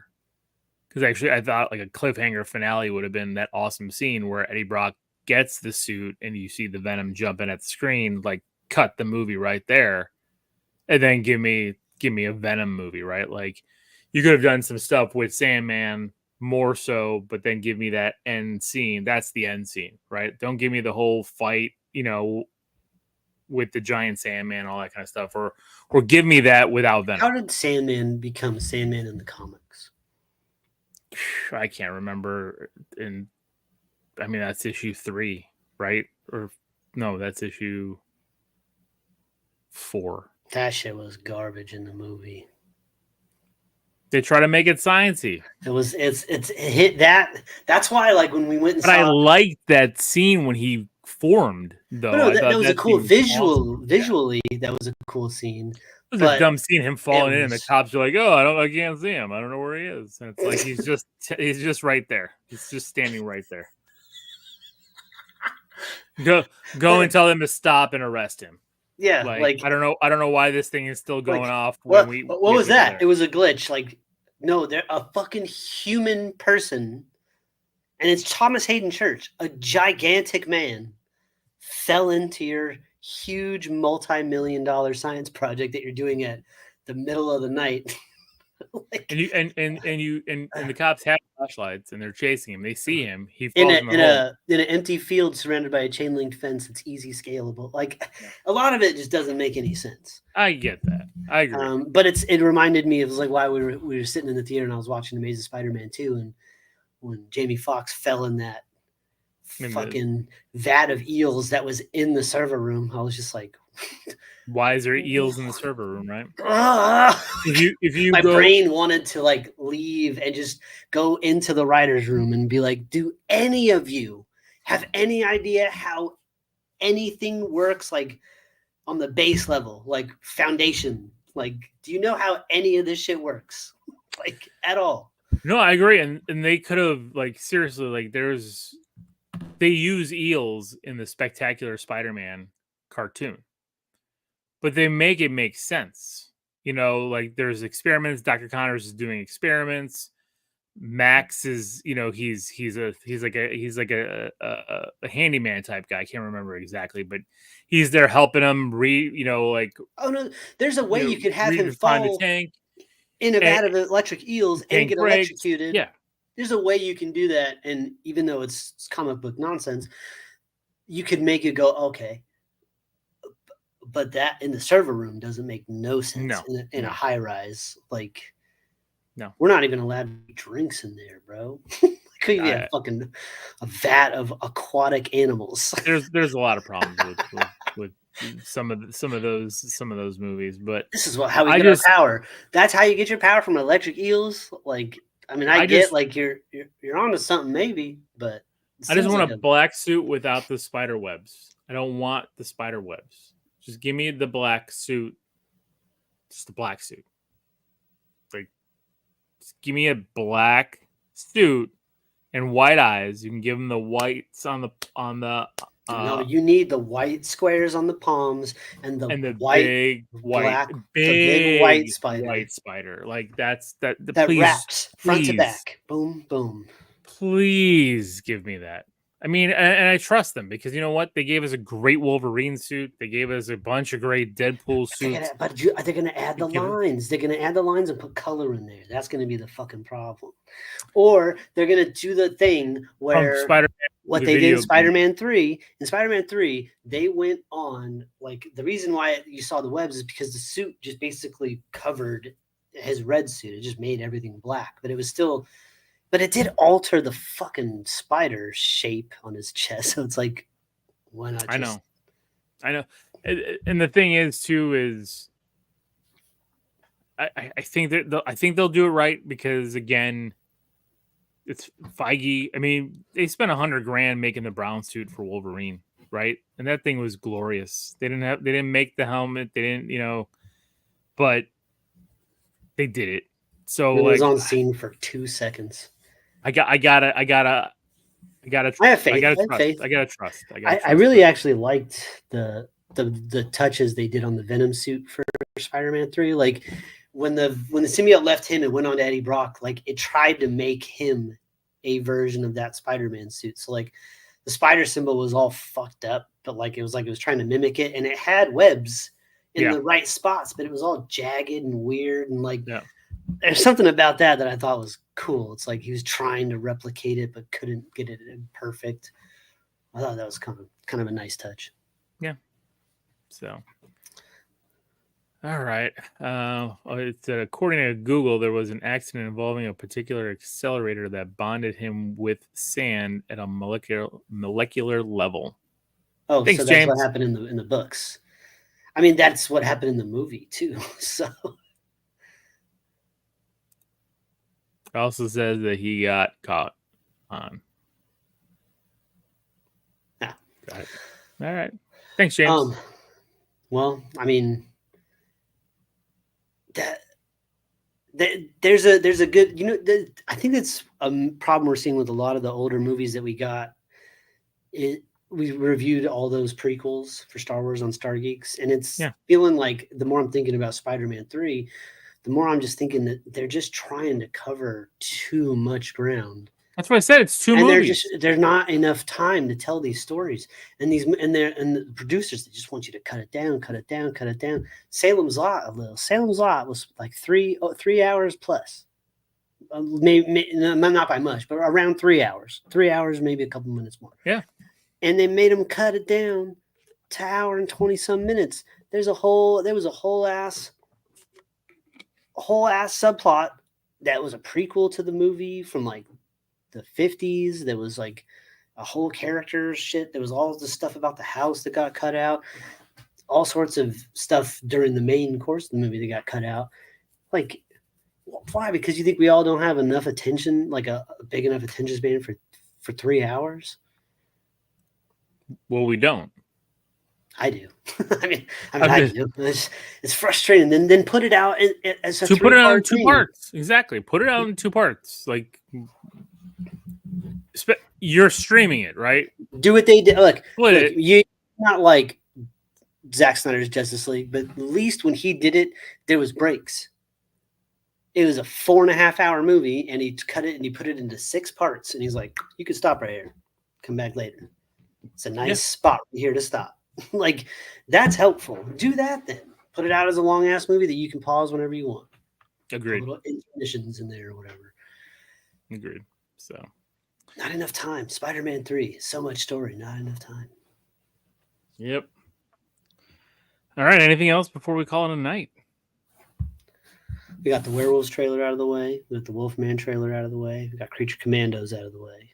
Because actually, I thought like a cliffhanger finale would have been that awesome scene where Eddie Brock gets the suit and you see the Venom jumping at the screen. Like, cut the movie right there, and then give me a Venom movie, right? Like, you could have done some stuff with Sandman. More so, but then give me that end scene. That's the end scene, right? Don't give me the whole fight, with the giant Sandman, all that kind of stuff, or give me that without Venom. How did Sandman become Sandman in the comics? I can't remember. I mean, that's issue 3, right? Or no, that's issue 4. That shit was garbage in the movie. They try to make it sciencey. It's hit that. That's why, like when we went and I liked that scene when he formed, though. No, I thought that was a that cool scene was awesome. visually. That was a cool scene. It was a But dumb scene, him falling in, and the was- cops are like, "Oh, I can't see him. I don't know where he is." And it's like he's just right there. He's just standing right there. Go and tell them to stop and arrest him. Yeah, Like I don't know why this thing is still going off what when what we have was people that? there. It was a glitch. Like, no, they're a fucking human person, and it's Thomas Hayden Church, a gigantic man, fell into your huge multi-million-dollar science project that you're doing at the middle of the night. And the cops have flashlights and they're chasing him. They see him. He in falls in the hole. an empty field surrounded by a chain link fence. It's easy scalable. Like a lot of it just doesn't make any sense. I get that. I agree. But it reminded me of like why we were sitting in the theater and I was watching Amazing Spider-Man 2, and when Jamie Foxx fell in that fucking vat of eels that was in the server room, I was just like, why is there eels in the server room, right? If you my brain wanted to like leave and just go into the writer's room and be like, do any of you have any idea how anything works, like on the base level, like foundation? Like, do you know how any of this shit works? Like at all? No, I agree. And they could have, like, seriously, like they use eels in the Spectacular Spider-Man cartoon, but they make it make sense. You know, like there's experiments. Dr. Connors is doing experiments. Max is, you know, he's like a handyman type guy. I can't remember exactly, but he's there helping him Oh no, there's a way you could have him find the fall tank in a vat of electric eels and get electrocuted. Yeah. There's a way you can do that, and even though it's comic book nonsense, you could make it go, okay. But that in the server room doesn't make no sense in a high rise. Like, no, we're not even allowed to do drinks in there, bro. Could you have fucking a vat of aquatic animals? There's a lot of problems with some of those movies, but this is how we get our power. That's how you get your power, from electric eels. Like, I mean, I get like you're onto something maybe, but I just want a black suit without the spider webs. I don't want the spider webs. Just give me the black suit. Just the black suit. Like, just give me a black suit and white eyes. You can give them the whites on the. No, you need the white squares on the palms and the white, big white, the big white spider. White spider, like that wraps front to back. Boom, boom. Please give me that. I mean, and I trust them because you know what? They gave us a great Wolverine suit. They gave us a bunch of great Deadpool suits. But they're going to add the lines. They're going to add the lines and put color in there. That's going to be the fucking problem. Or they're going to do the thing where what they did in Spider-Man 3. In Spider-Man 3, they went on, like, the reason why you saw the webs is because the suit just basically covered his red suit. It just made everything black. But it was still... But it did alter the fucking spider shape on his chest. So it's like, why not? I know. And the thing is, too, is I think they'll do it right because, again, it's Feige. I mean, they spent $100,000 making the brown suit for Wolverine, right? And that thing was glorious. They didn't make the helmet. They didn't, but they did it. So it was on scene for 2 seconds. I gotta I have faith. I gotta trust. I really actually liked the touches they did on the Venom suit for Spider-Man 3. Like when the symbiote left him and went on to Eddie Brock, like it tried to make him a version of that Spider-Man suit. So like the spider symbol was all fucked up, but like it was trying to mimic it, and it had webs in the right spots, but it was all jagged and weird, and like there's something about that I thought was cool. It's like he was trying to replicate it but couldn't get it perfect. I thought that was kind of a nice touch. Yeah. So, all right. It said, according to Google, there was an accident involving a particular accelerator that bonded him with sand at a molecular level. Oh, thanks, so that's James. What happened in the books. I mean, that's what happened in the movie too. So. It also says that he got caught on. Yeah. Got it. All right. Thanks, James. Well, I mean, there's a good, I think that's a problem we're seeing with a lot of the older movies that we got. We reviewed all those prequels for Star Wars on Star Geeks, and it's feeling like the more I'm thinking about Spider-Man 3, the more I'm just thinking that they're just trying to cover too much ground. That's what I said. It's two movies. There's not enough time to tell these stories, and the producers, they just want you to cut it down. Salem's Lot was like 3 hours plus, maybe not by much, but around 3 hours. 3 hours, maybe a couple minutes more. Yeah, and they made them cut it down to an hour and 20 some minutes. There was a whole ass subplot that was a prequel to the movie from like the 50s. There was like a whole character shit. There was all the stuff about the house that got cut out. All sorts of stuff during the main course of the movie that got cut out. Like, why? Because you think we all don't have enough attention, like a big enough attention span for 3 hours? Well, we don't. I do. I do. It's frustrating. Then put it out as a put it out in 2 parts. Exactly. Put it out in 2 parts. Like, you're streaming it, right? Do what they did. Look, you not like Zack Snyder's Justice League, but at least when he did it, there was breaks. It was a 4.5 hour movie, and he cut it and he put it into 6 parts, and he's like, "You can stop right here. Come back later. It's a nice spot here to stop." Like, that's helpful. Do that then. Put it out as a long ass movie that you can pause whenever you want. Agreed. Little intermissions in there or whatever. Agreed. So, not enough time. Spider-Man 3, so much story, not enough time. Yep. All right. Anything else before we call it a night? We got the Werewolves trailer out of the way. We got the Wolfman trailer out of the way. We got Creature Commandos out of the way.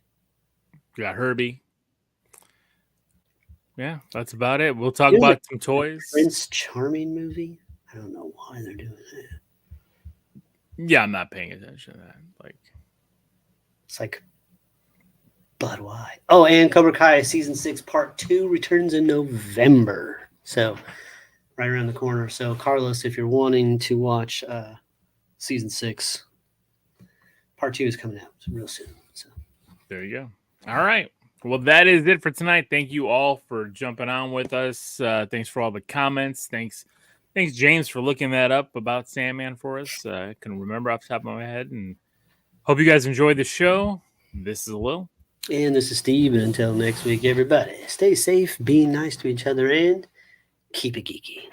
We got Herbie. Yeah, that's about it. We'll talk about some toys. Prince Charming movie. I don't know why they're doing that. Yeah, I'm not paying attention to that. It's like, but why? Oh, and Cobra Kai season 6 part 2 returns in November. So right around the corner. So Carlos, if you're wanting to watch season 6, part 2 is coming out real soon. So there you go. All right. Well, that is it for tonight. Thank you all for jumping on with us. Thanks for all the comments. Thanks, James, for looking that up about Sandman for us. I can remember off the top of my head. And hope you guys enjoyed the show. This is Lil. And this is Steve. And until next week, everybody, stay safe, be nice to each other, and keep it geeky.